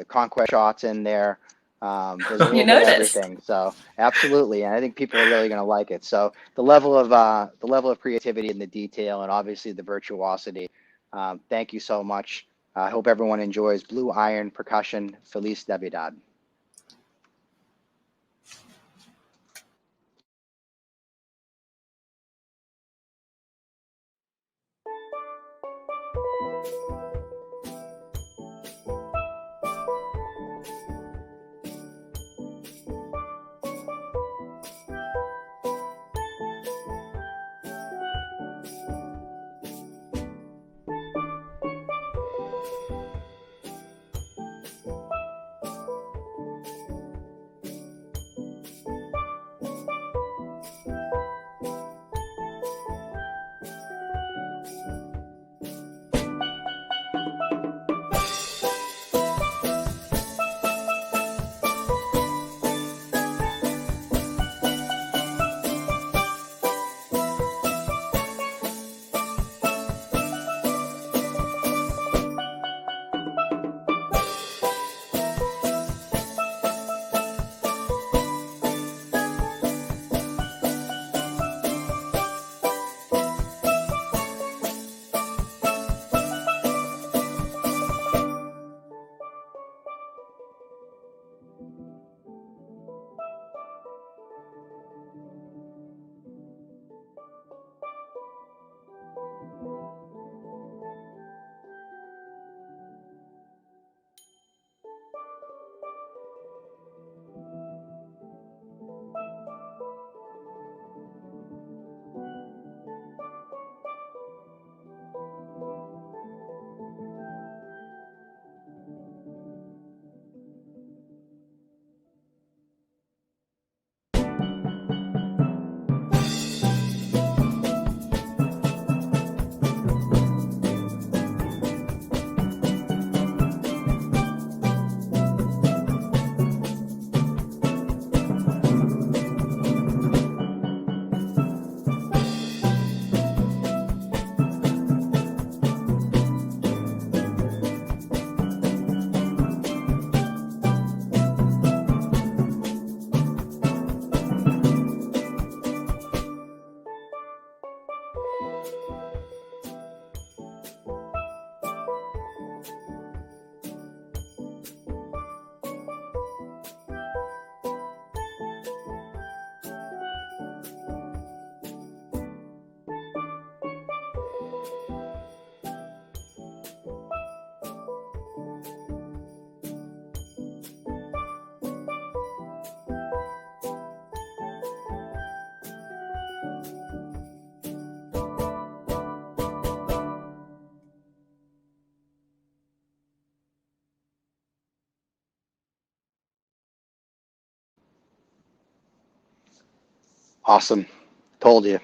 conquest shots in there. There's a little
You
bit of
noticed.
everything. So absolutely, and I think people are really going to like it. So the level of creativity and the detail, and obviously the virtuosity. Thank you so much. I hope everyone enjoys Blue Iron Percussion. Feliz Navidad. Awesome. Told you.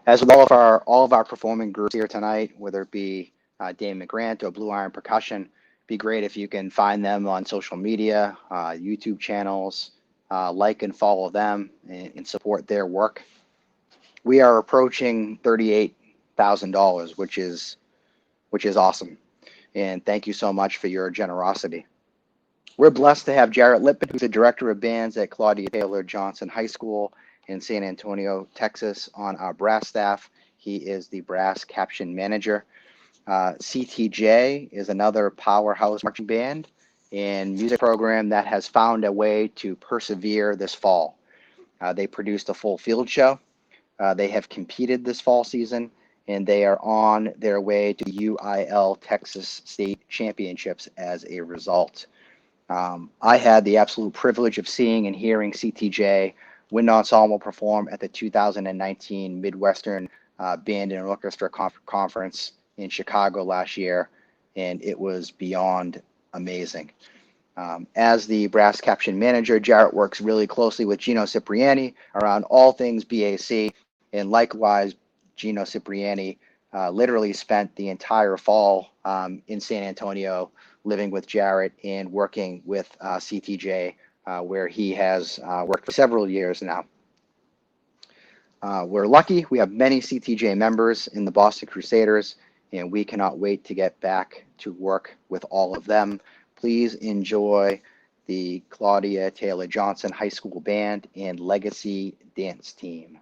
As with all of our performing groups here tonight, whether it be Dave McGrant or Blue Iron Percussion, be great if you can find them on social media, YouTube channels, like and follow them and support their work. We are approaching $38,000, which is awesome. And thank you so much for your generosity. We're blessed to have Jarrett Lippman, who's the director of bands at Claudia Taylor Johnson High School in San Antonio, Texas, on our brass staff. He is the brass caption manager. CTJ is another powerhouse marching band and music program that has found a way to persevere this fall. They produced a full field show. They have competed this fall season, and they are on their way to UIL Texas State Championships as a result. I had the absolute privilege of seeing and hearing CTJ Wind Ensemble perform at the 2019 Midwestern Band and Orchestra Conference in Chicago last year, and it was beyond amazing. As the brass caption manager, Jarrett works really closely with Gino Cipriani around all things BAC, and likewise, Gino Cipriani literally spent the entire fall in San Antonio living with Jarrett and working with CTJ, where he has worked for several years now. We're lucky. We have many CTJ members in the Boston Crusaders, and we cannot wait to get back to work with all of them. Please enjoy the Claudia Taylor Johnson High School Band and Legacy Dance Team.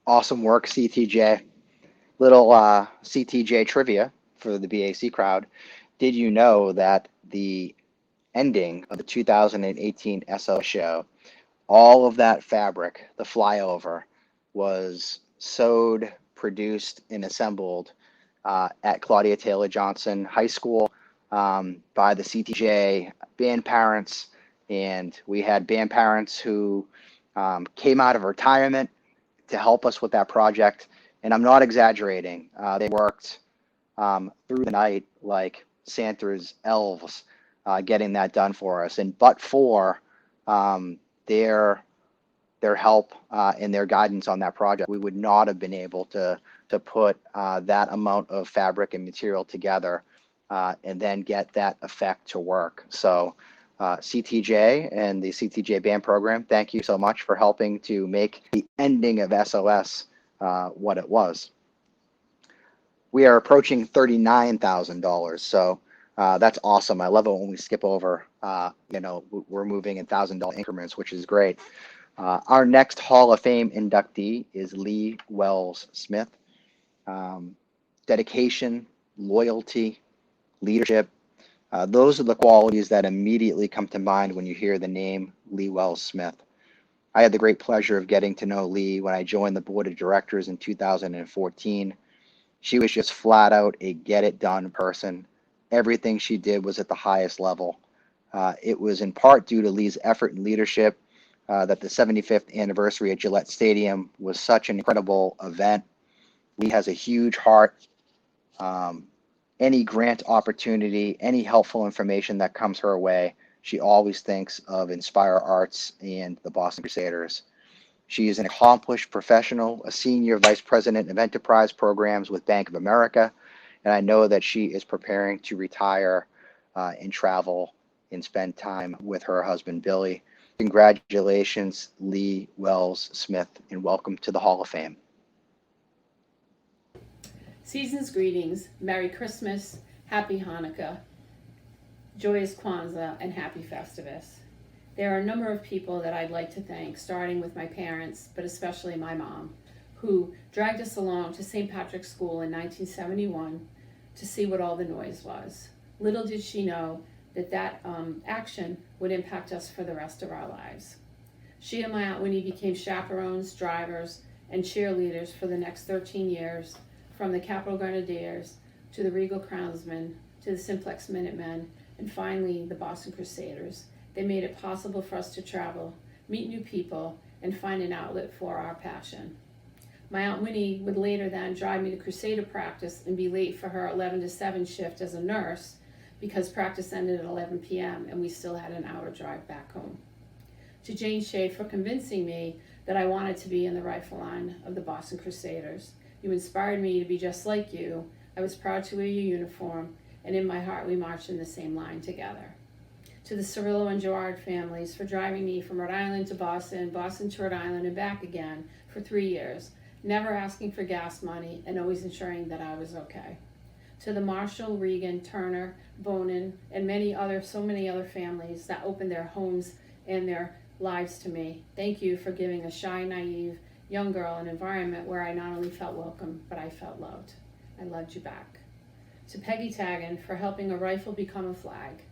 Awesome work, CTJ. Little CTJ trivia for the BAC crowd. Did you know that the ending of the 2018 SO show, all of that fabric, the flyover, was sewed, produced, and assembled at Claudia Taylor Johnson High School by the CTJ band parents. And we had band parents who came out of retirement to help us with that project. And I'm not exaggerating. They worked through the night like Santa's elves getting that done for us. And but for their help and their guidance on that project, we would not have been able to put that amount of fabric and material together and then get that effect to work. So CTJ and the CTJ band program, thank you so much for helping to make the ending of SOS what it was. We are approaching $39,000, so that's awesome. I love it when we skip over, we're moving in $1,000 increments, which is great. Our next Hall of Fame inductee is Lee Wells Smith. Dedication, loyalty, leadership, those are the qualities that immediately come to mind when you hear the name Lee Wells Smith. I had the great pleasure of getting to know Lee when I joined the board of directors in 2014. She was just flat out a get it done person. Everything she did was at the highest level. It was in part due to Lee's effort and leadership that the 75th anniversary at Gillette Stadium was such an incredible event. Lee has a huge heart. Any grant opportunity, any helpful information that comes her way, she always thinks of Inspire Arts and the Boston Crusaders. She is an accomplished professional, a senior vice president of enterprise programs with Bank of America, and I know that she is preparing to retire and travel and spend time with her husband, Billy. Congratulations, Lee Wells Smith, and welcome to the Hall of Fame.
Season's greetings, Merry Christmas, Happy Hanukkah, Joyous Kwanzaa, and Happy Festivus. There are a number of people that I'd like to thank, starting with my parents, but especially my mom, who dragged us along to St. Patrick's School in 1971 to see what all the noise was. Little did she know that action would impact us for the rest of our lives. She and my Aunt Winnie became chaperones, drivers, and cheerleaders for the next 13 years, from the Capitol Grenadiers to the Regal Crownsmen to the Simplex Minutemen, and finally the Boston Crusaders. They made it possible for us to travel, meet new people, and find an outlet for our passion. My Aunt Winnie would later then drive me to Crusader practice and be late for her 11 to 7 shift as a nurse because practice ended at 11 p.m. and we still had an hour drive back home. To Jane Shea for convincing me that I wanted to be in the rifle line of the Boston Crusaders. You inspired me to be just like you. I was proud to wear your uniform, and in my heart we marched in the same line together. To the Cirillo and Gerard families for driving me from Rhode Island to Boston, Boston to Rhode Island and back again for 3 years, never asking for gas money and always ensuring that I was okay. To the Marshall, Regan, Turner, Bonin, and so many other families that opened their homes and their lives to me. Thank you for giving a shy, naive young girl an environment where I not only felt welcome, but I felt loved. I loved you back. To Peggy Taggin for helping a rifle become a flag.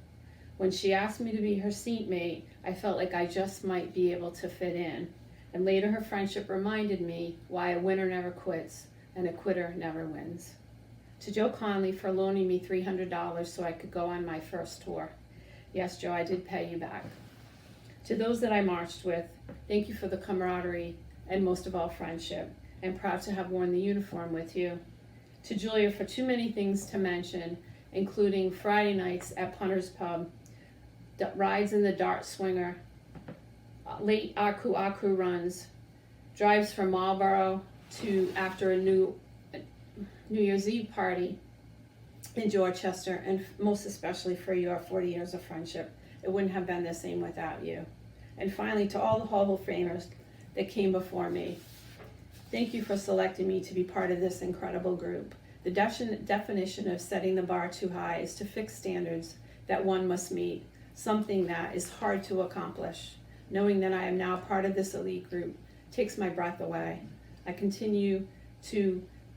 When she asked me to be her seatmate, I felt like I just might be able to fit in. And later her friendship reminded me why a winner never quits and a quitter never wins. To Joe Conley for loaning me $300 so I could go on my first tour. Yes, Joe, I did pay you back. To those that I marched with, thank you for the camaraderie and most of all friendship. I'm proud to have worn the uniform with you. To Julia for too many things to mention, including Friday nights at Punter's Pub, rides in the Dart Swinger, late Aku Aku runs, drives from Marlboro to after a New Year's Eve party in Dorchester, and most especially for your 40 years of friendship. It wouldn't have been the same without you. And finally, to all the Hall of Famers that came before me, thank you for selecting me to be part of this incredible group. The definition of setting the bar too high is to fix standards that one must meet, something that is hard to accomplish. Knowing that I am now part of this elite group takes my breath away.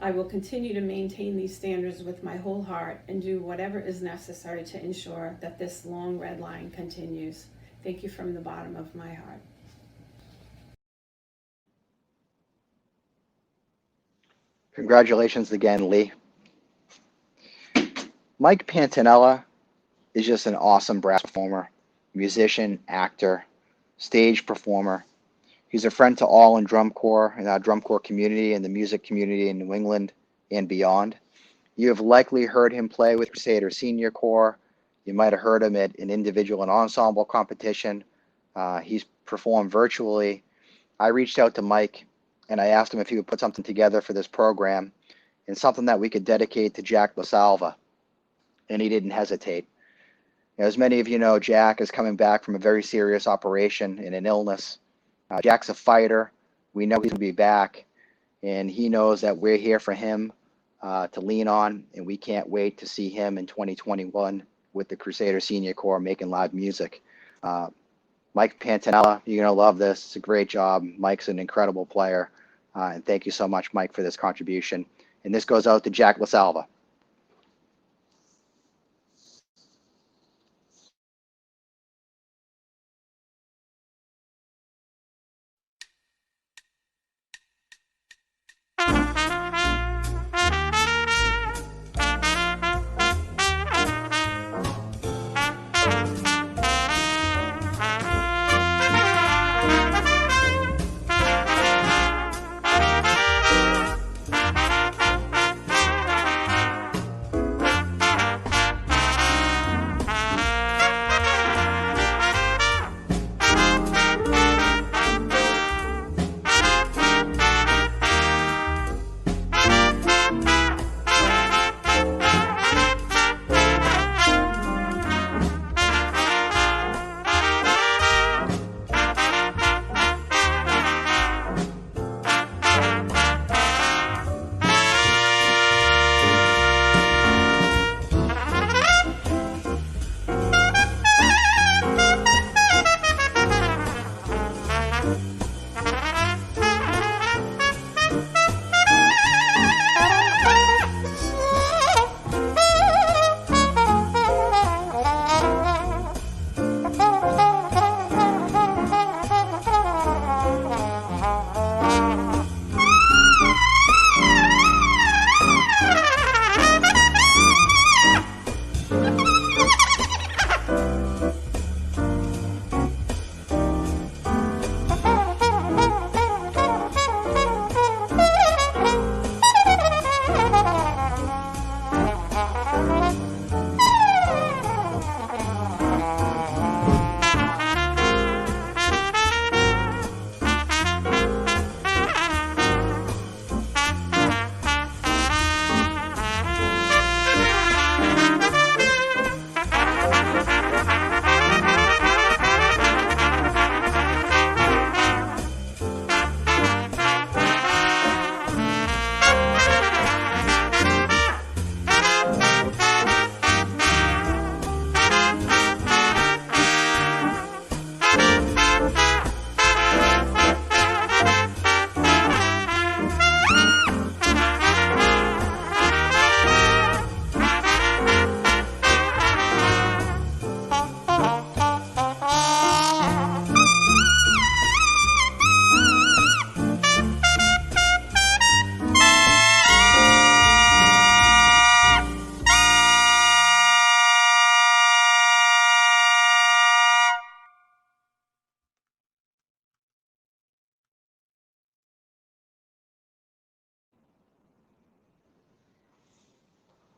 I will continue to maintain these standards with my whole heart and do whatever is necessary to ensure that this long red line continues. Thank you from the bottom of my heart.
Congratulations again, Lee. Mike Pantanella is just an awesome brass performer, musician, actor, stage performer. He's a friend to all in drum corps and our drum corps community and the music community in New England and beyond. You have likely heard him play with Crusader Senior Corps. You might have heard him at an individual and ensemble competition. He's performed virtually. I reached out to Mike and I asked him if he would put something together for this program and something that we could dedicate to Jack LaSalva, and he didn't hesitate. As many of you know, Jack is coming back from a very serious operation and an illness. Jack's a fighter. We know he's going to be back, and he knows that we're here for him to lean on, and we can't wait to see him in 2021 with the Crusader Senior Corps making live music. Mike Pantanella, you're going to love this. It's a great job. Mike's an incredible player, and thank you so much, Mike, for this contribution. And this goes out to Jack LaSalva.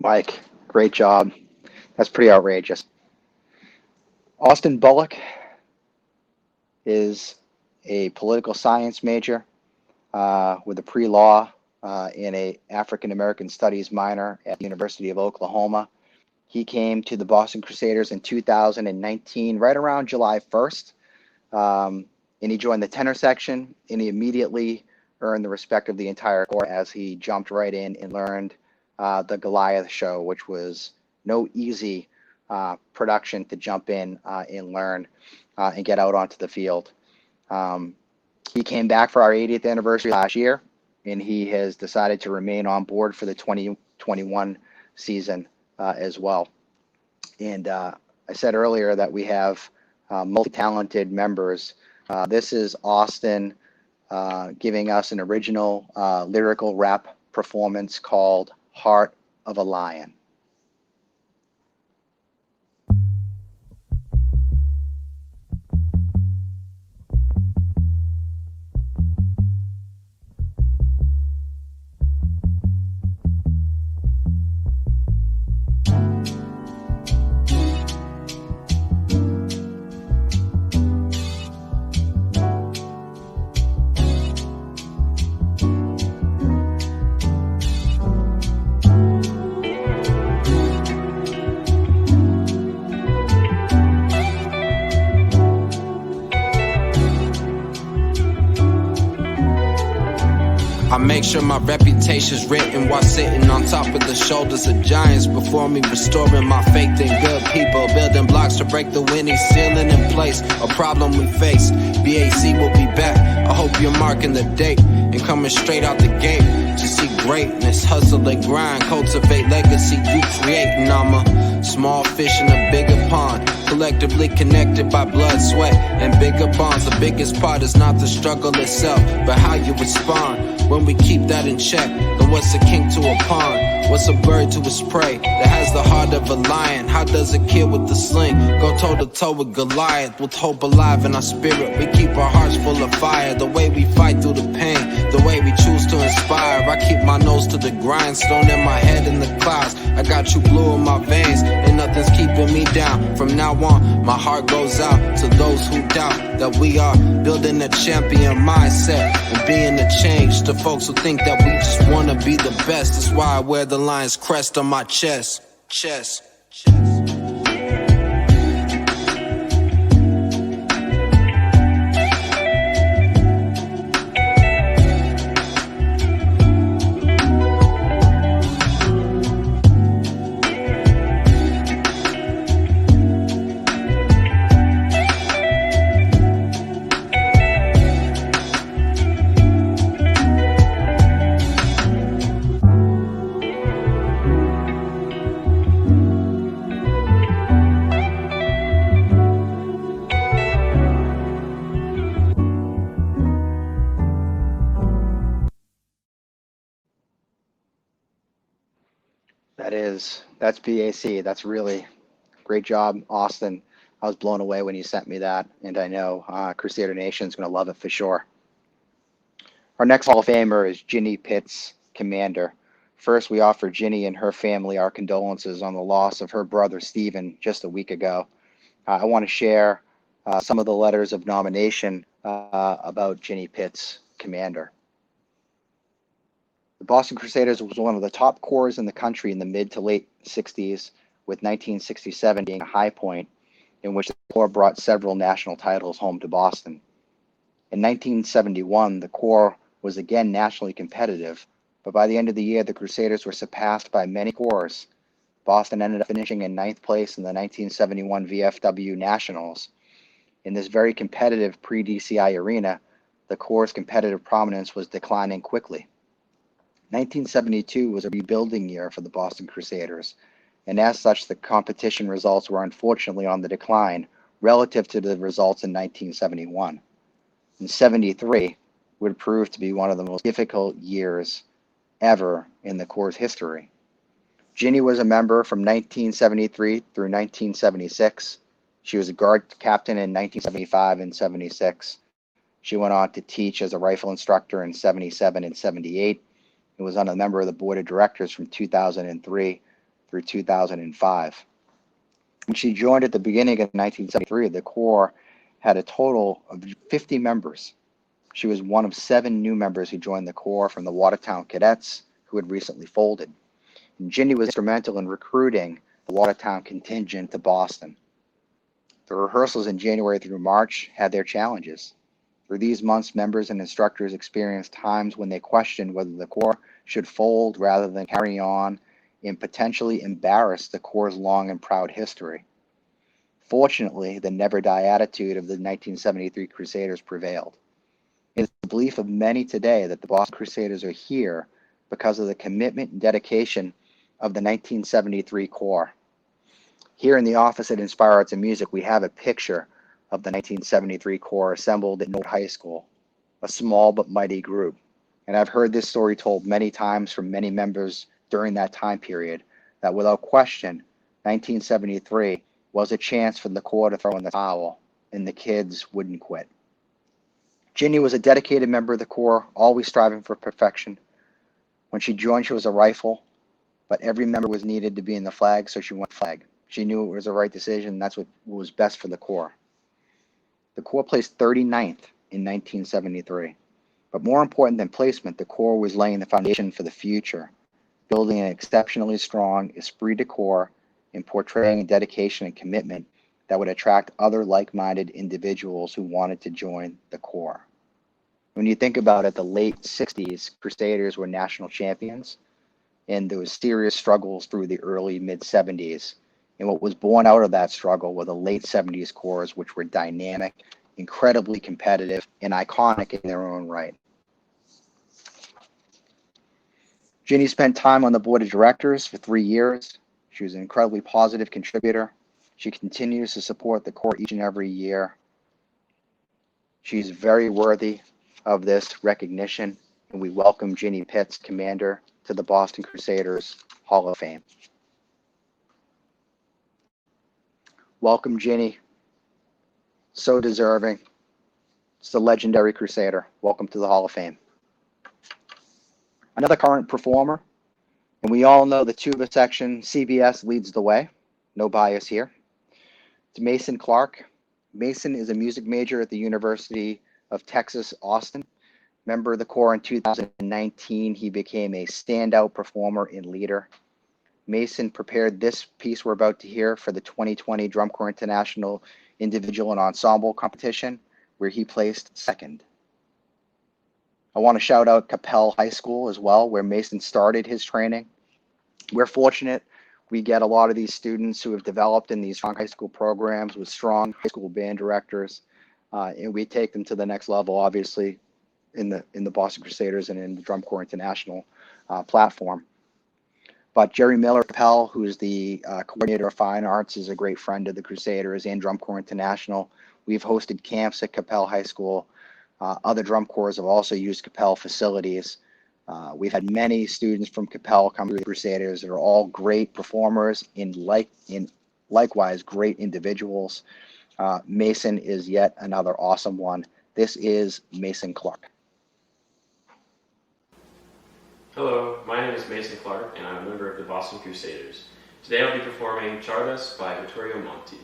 Mike, great job. That's pretty outrageous. Austin Bullock is a political science major with a pre-law and a African American Studies minor at the University of Oklahoma. He came to the Boston Crusaders in 2019, right around July 1st, and he joined the tenor section, and he immediately earned the respect of the entire corps as he jumped right in and learned the Goliath show, which was no easy production to jump in and learn and get out onto the field. He came back for our 80th anniversary last year, and he has decided to remain on board for the 2021 season as well. And I said earlier that we have multi-talented members. This is Austin giving us an original lyrical rap performance called Heart of a Lion.
I make sure my reputation's written while sitting on top of the shoulders of giants before me, restoring my faith in good people, building blocks to break the winning ceiling in place. A problem we face, BAC will be back. I hope you're marking the date and coming straight out the gate to see greatness, hustle and grind, cultivate legacy you create. And I'm a small fish in a bigger pond, collectively connected by blood, sweat, and bigger bonds. The biggest part is not the struggle itself, but how you respond. When we keep that in check, then what's a king to a pawn? What's a bird to his prey that has the heart of a lion? How does a kid with the sling go toe to toe with Goliath? With hope alive in our spirit, we keep our hearts full of fire. The way we fight through the pain, the way we choose to inspire. I keep my nose to the grindstone and my head in the clouds. I got you blue in my veins, and nothing's keeping me down. From now on, my heart goes out to those who doubt that we are building a champion mindset and being a change to folks who think that we just want to be the best. That's why I wear the lion's crest on my chest.
That's BAC. That's really great job, Austin. I was blown away when you sent me that, and I know Crusader Nation is going to love it for sure. Our next Hall of Famer is Ginny Pitts, Commander. First, we offer Ginny and her family our condolences on the loss of her brother, Stephen, just a week ago. I want to share some of the letters of nomination about Ginny Pitts, Commander. The Boston Crusaders was one of the top corps in the country in the mid to late 60s, with 1967 being a high point in which the corps brought several national titles home to Boston. In 1971, the corps was again nationally competitive, but by the end of the year, the Crusaders were surpassed by many corps. Boston ended up finishing in 9th place in the 1971 VFW Nationals. In this very competitive pre-DCI arena, the corps' competitive prominence was declining quickly. 1972 was a rebuilding year for the Boston Crusaders, and as such, the competition results were unfortunately on the decline relative to the results in 1971. In 73 would prove to be one of the most difficult years ever in the corps' history. Ginny was a member from 1973 through 1976. She was a guard captain in 1975 and 76. She went on to teach as a rifle instructor in 77 and 78. and was on a member of the board of directors from 2003 through 2005. When she joined at the beginning of 1973, the Corps had a total of 50 members. She was one of 7 new members who joined the Corps from the Watertown Cadets, who had recently folded. And Ginny was instrumental in recruiting the Watertown contingent to Boston. The rehearsals in January through March had their challenges. Through these months, members and instructors experienced times when they questioned whether the Corps should fold rather than carry on and potentially embarrass the Corps' long and proud history. Fortunately, the never-die attitude of the 1973 Crusaders prevailed. It is the belief of many today that the Boston Crusaders are here because of the commitment and dedication of the 1973 Corps. Here in the office at Inspire Arts and Music, we have a picture of the 1973 Corps assembled at Norwood High School, a small but mighty group. And I've heard this story told many times from many members during that time period, that without question, 1973 was a chance for the Corps to throw in the towel, and the kids wouldn't quit. Ginny was a dedicated member of the Corps, always striving for perfection. When she joined, she was a rifle, but every member was needed to be in the flag, so she went flag. She knew it was the right decision, and that's what was best for the Corps. The Corps placed 39th in 1973. But more important than placement, the Corps was laying the foundation for the future, building an exceptionally strong esprit de corps and portraying a dedication and commitment that would attract other like-minded individuals who wanted to join the Corps. When you think about it, the late 60s Crusaders were national champions, and there was serious struggles through the early mid-70s. And what was born out of that struggle were the late 70s Corps, which were dynamic, incredibly competitive, and iconic in their own right. Ginny spent time on the board of directors for 3 years. She was an incredibly positive contributor. She continues to support the Corps each and every year. She's very worthy of this recognition, and we welcome Ginny Pitts, Commander, to the Boston Crusaders Hall of Fame. Welcome, Ginny. So deserving. It's the legendary Crusader. Welcome to the Hall of Fame. Another current performer, and we all know the tuba section, CBS leads the way. No bias here. It's Mason Clark. Mason is a music major at the University of Texas, Austin. Member of the Corps in 2019, he became a standout performer and leader. Mason prepared this piece we're about to hear for the 2020 Drum Corps International Individual and Ensemble Competition, where he placed second. I want to shout out Capel High School as well, where Mason started his training. We're fortunate we get a lot of these students who have developed in these strong high school programs with strong high school band directors, and we take them to the next level, obviously, in the Boston Crusaders and in the Drum Corps International platform. But Jerry Miller Capel, who is the coordinator of fine arts, is a great friend of the Crusaders and Drum Corps International. We've hosted camps at Capel High School. Other drum corps have also used Capel facilities. We've had many students from Capel come to the Crusaders that are all great performers and likewise great individuals. Mason is yet another awesome one. This is Mason Clark.
Hello, my name is Mason Clark, and I'm a member of the Boston Crusaders. Today I'll be performing Chardas by Vittorio Monti.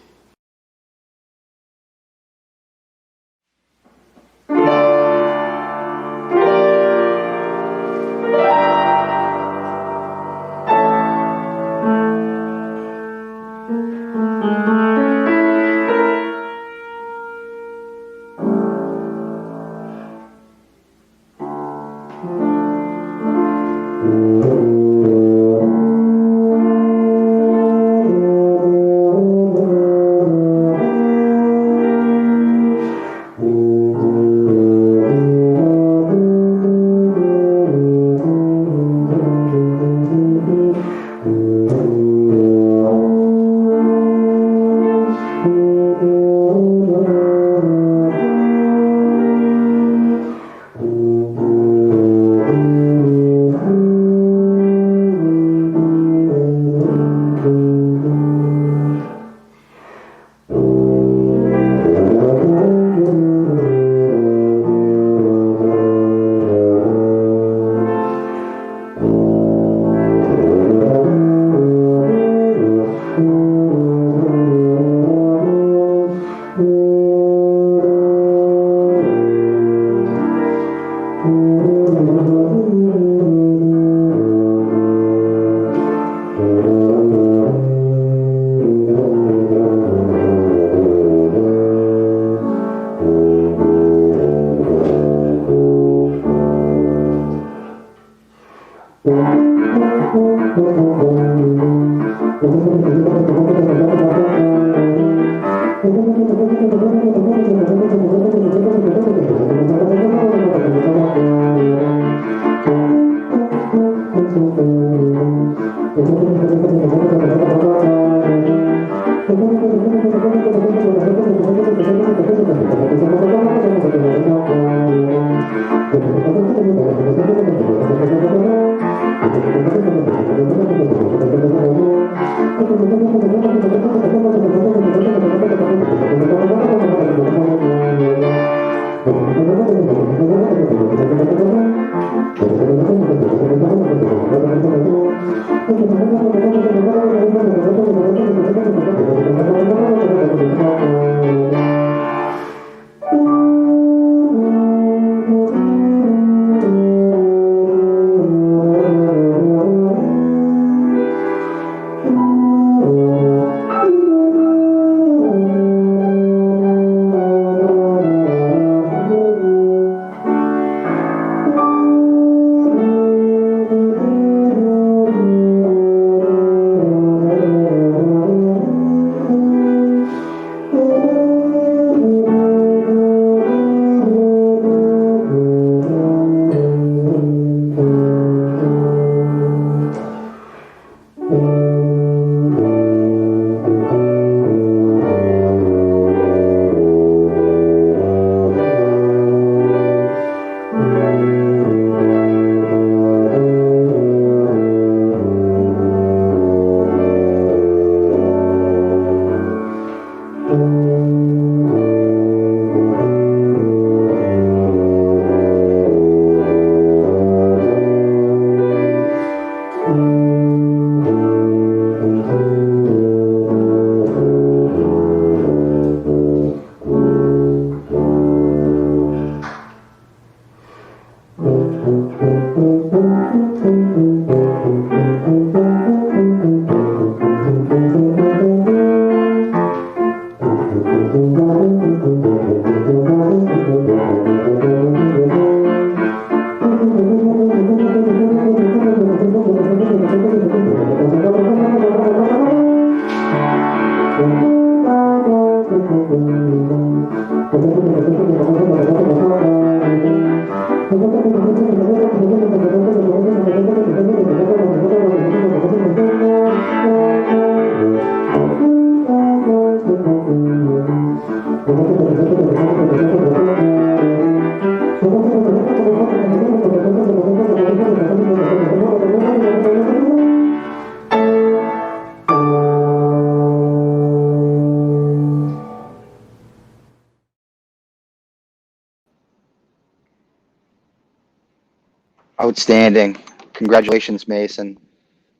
Outstanding. Congratulations, Mason,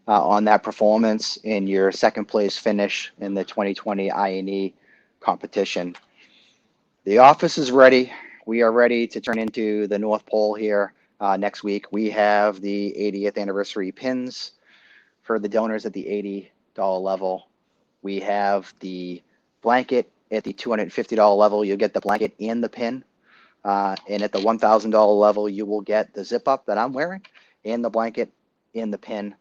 on that performance in your second place finish in the 2020 INE competition. The office is ready. We are ready to turn into the North Pole here next week. We have the 80th anniversary pins for the donors at the $80 level. We have the blanket at the $250 level. You'll get the blanket and the pin. And at the $1,000 level, you will get the zip up that I'm wearing and the blanket and the pin.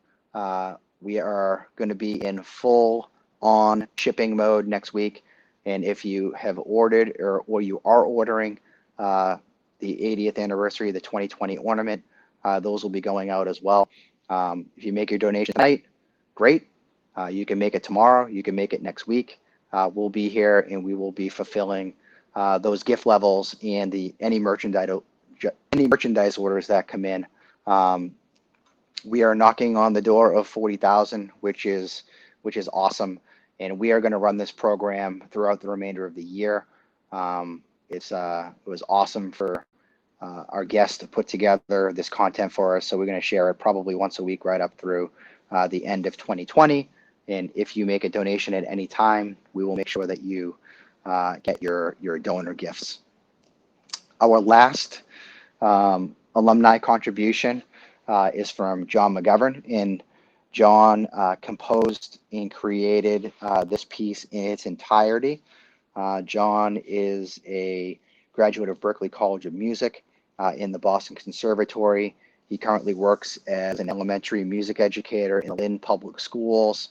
We are going to be in full on shipping mode next week. And if you have ordered or you are ordering the 80th anniversary, the 2020 ornament, those will be going out as well. If you make your donation tonight, great. You can make it tomorrow. You can make it next week. We'll be here and we will be fulfilling those gift levels and any merchandise orders that come in. We are knocking on the door of 40,000, which is awesome, and we are going to run this program throughout the remainder of the year. It was awesome for our guests to put together this content for us, so we're going to share it probably once a week right up through the end of 2020. And if you make a donation at any time, we will make sure that you get your donor gifts. Our last alumni contribution is from John McGovern, and John composed and created this piece in its entirety. John is a graduate of Berklee College of Music in the Boston Conservatory. He currently works as an elementary music educator in Lynn Public Schools.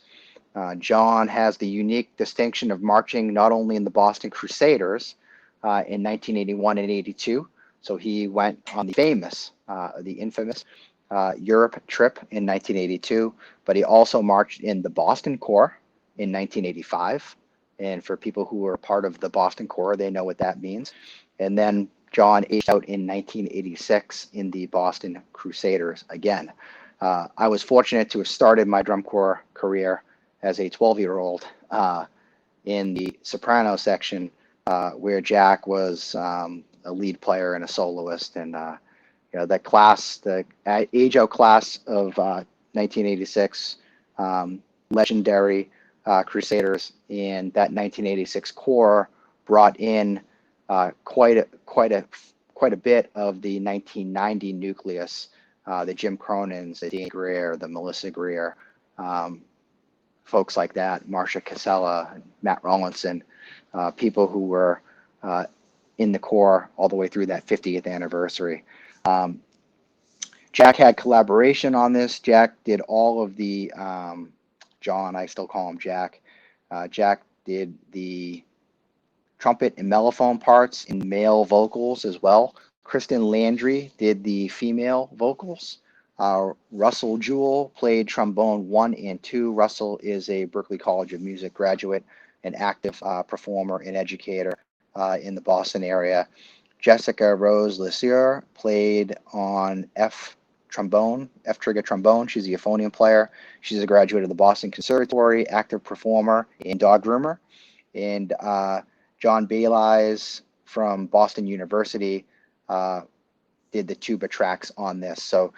John has the unique distinction of marching not only in the Boston Crusaders in 1981 and 82, so he went on the infamous Europe trip in 1982, but he also marched in the Boston Corps in 1985. And for people who are part of the Boston Corps, they know what that means. And then John aged out in 1986 in the Boston Crusaders again. I was fortunate to have started my drum corps career as a 12-year-old in the soprano section, where Jack was a lead player and a soloist. And that class, the age out class of 1986, legendary Crusaders, and that 1986 corps brought in quite a bit of the 1990 nucleus, the Jim Cronins, the Dean Greer, the Melissa Greer, folks like that, Marcia Casella, Matt Rollinson, people who were in the Corps all the way through that 50th anniversary. Jack had collaboration on this. Jack did all of the, John, I still call him Jack. Jack did the trumpet and mellophone parts in male vocals as well. Kristen Landry did the female vocals. Russell Jewell played trombone 1 and 2. Russell is a Berklee College of Music graduate, an active performer and educator in the Boston area. Jessica Rose Lesieur played on F trigger trombone. She's a euphonium player. She's a graduate of the Boston Conservatory, active performer and dog groomer. And John Baileys from Boston University did the tuba tracks on this. So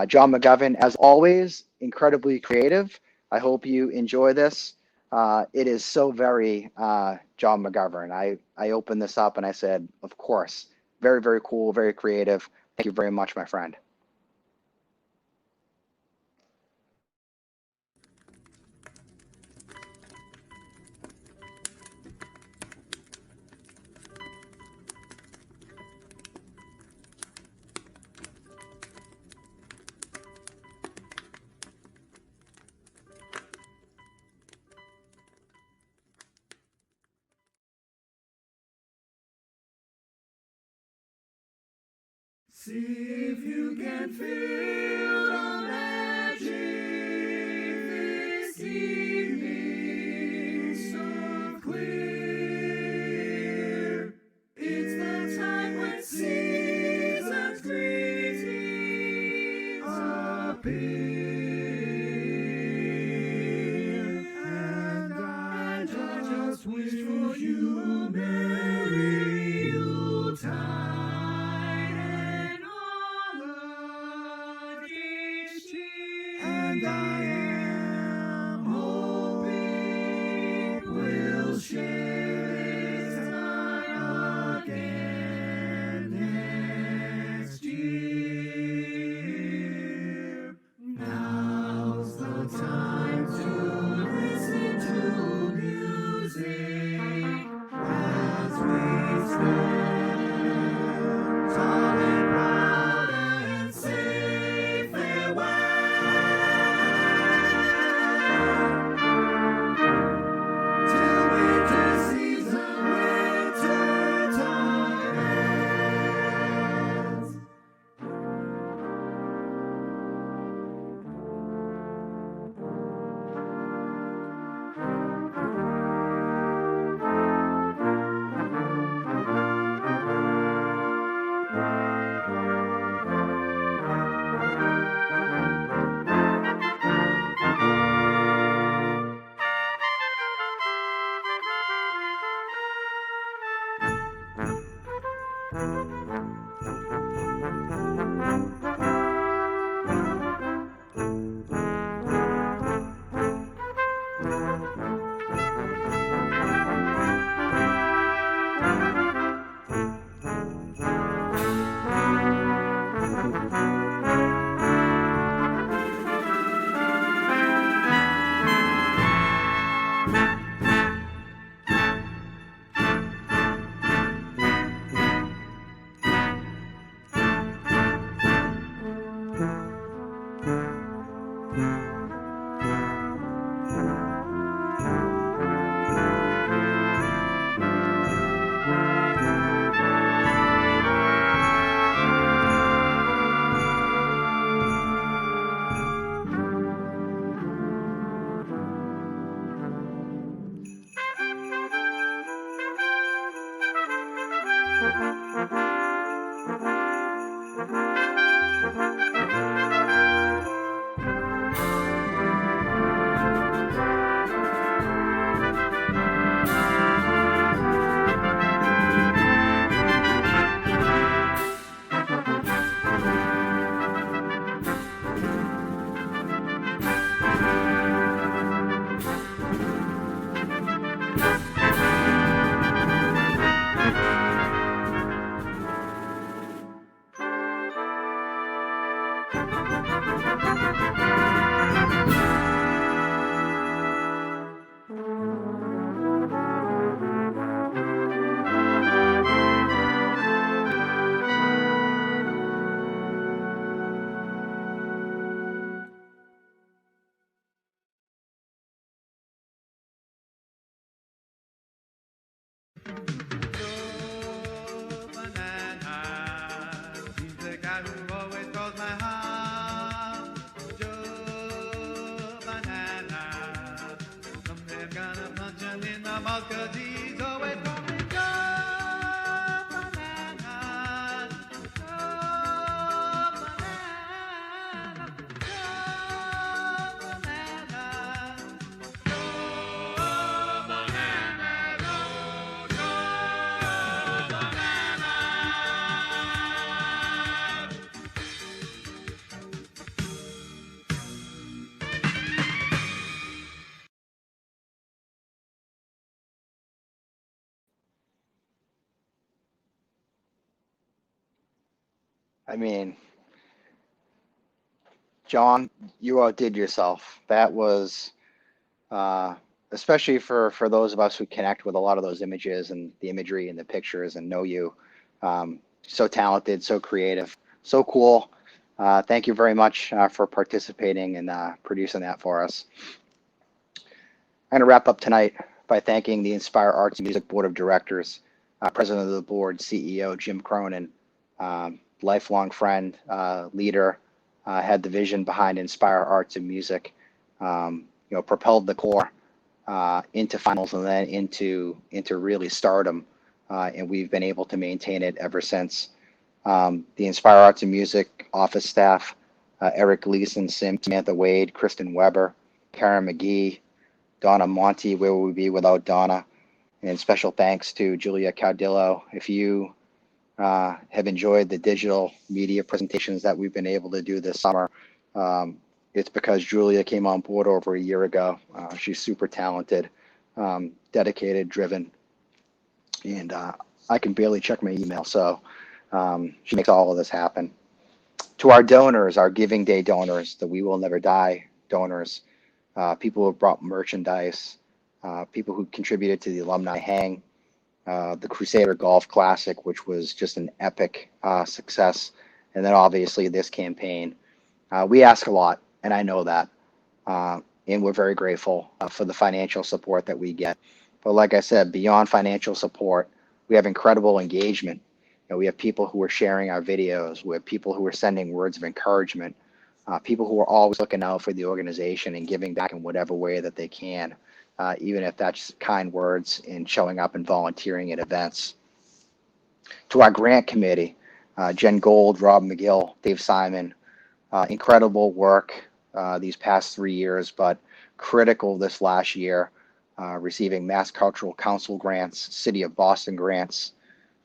John McGovern, as always, incredibly creative. I hope you enjoy this. It is so very John McGovern. I opened this up and I said, of course, very, very cool, very creative. Thank you very much, my friend.
See if you can feel the magic this evening, so clear. It's the time when season's greetings appear. And I just wish for you a merry Yuletide. And
I mean, John, you outdid yourself. That was, especially for those of us who connect with a lot of those images and the imagery and the pictures and know you, so talented, so creative, so cool. Thank you very much for participating and producing that for us. I'm going to wrap up tonight by thanking the Inspire Arts and Music Board of Directors, President of the Board, CEO Jim Cronin, lifelong friend, leader, had the vision behind Inspire Arts and Music, propelled the core into finals and then into really stardom, and we've been able to maintain it ever since. The Inspire Arts and Music office staff, Eric Gleason, Samantha Wade, Kristen Weber, Karen McGee, Donna Monty, where would we be without Donna? And special thanks to Julia Caudillo. If you have enjoyed the digital media presentations that we've been able to do this summer, it's because Julia came on board over a year ago. She's super talented, dedicated, driven, and I can barely check my email, so she makes all of this happen. To our donors, our Giving Day donors, the We Will Never Die donors, people who have brought merchandise, people who contributed to the Alumni Hang, the Crusader Golf Classic, which was just an epic success, and then obviously this campaign. We ask a lot, and I know that, and we're very grateful for the financial support that we get. But like I said, beyond financial support, we have incredible engagement. We have people who are sharing our videos. We have people who are sending words of encouragement. People who are always looking out for the organization and giving back in whatever way that they can, even if that's kind words and showing up and volunteering at events. To our grant committee, Jen Gold, Rob McGill, Dave Simon, incredible work these past 3 years, but critical this last year, receiving Mass Cultural Council grants, City of Boston grants,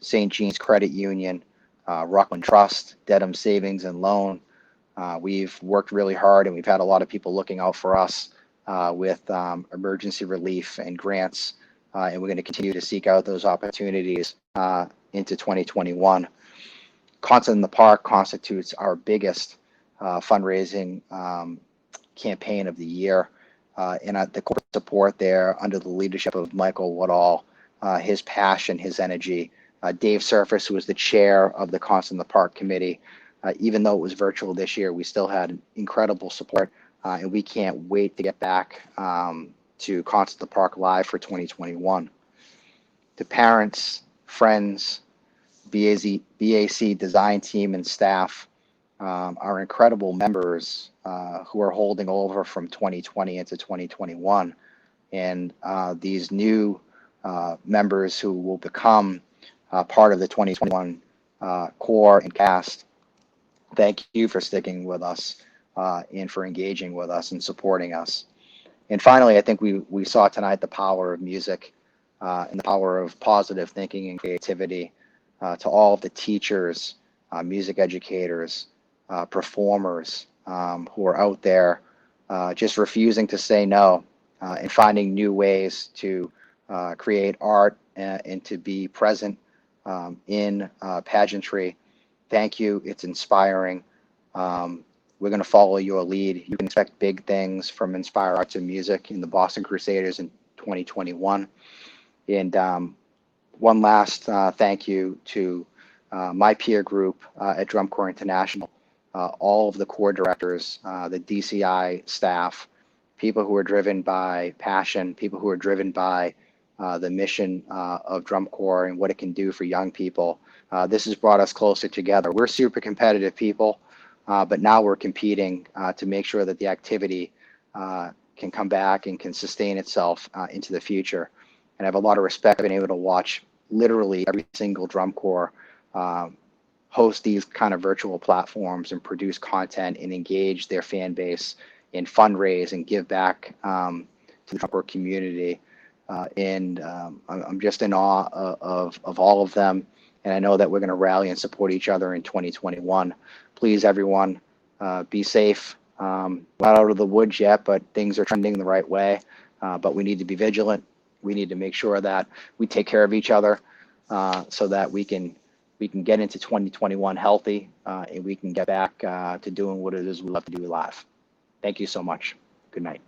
St. Jean's Credit Union, Rockland Trust, Dedham Savings and Loan. We've worked really hard, and we've had a lot of people looking out for us with emergency relief and grants, and we're going to continue to seek out those opportunities into 2021. Concert in the Park constitutes our biggest fundraising campaign of the year, and the corporate support there under the leadership of Michael Woodall, his passion, his energy. Dave Surface, who was the chair of the Concert in the Park committee. Even though it was virtual this year, we still had incredible support, and we can't wait to get back to Concert in the Park Live for 2021. To parents, friends, BAC design team and staff, our incredible members who are holding over from 2020 into 2021, and these new members who will become part of the 2021 core and cast. Thank you for sticking with us and for engaging with us and supporting us. And finally, I think we saw tonight the power of music and the power of positive thinking and creativity to all of the teachers, music educators, performers who are out there just refusing to say no and finding new ways to create art and to be present in pageantry. Thank you. It's inspiring. We're going to follow your lead. You can expect big things from Inspire Arts and Music in the Boston Crusaders in 2021. And one last thank you to my peer group at Drum Corps International, all of the corps directors, the DCI staff, people who are driven by passion, people who are driven by the mission of Drum Corps and what it can do for young people. This has brought us closer together. We're super competitive people, but now we're competing to make sure that the activity can come back and can sustain itself into the future. and I have a lot of respect for being able to watch literally every single drum corps host these kind of virtual platforms and produce content and engage their fan base and fundraise and give back to the drum corps community. I'm just in awe of all of them. And I know that we're going to rally and support each other in 2021. Please, everyone, be safe. Not out of the woods yet, but things are trending the right way. But we need to be vigilant. We need to make sure that we take care of each other so that we can get into 2021 healthy and we can get back to doing what it is we love to do live. Thank you so much. Good night.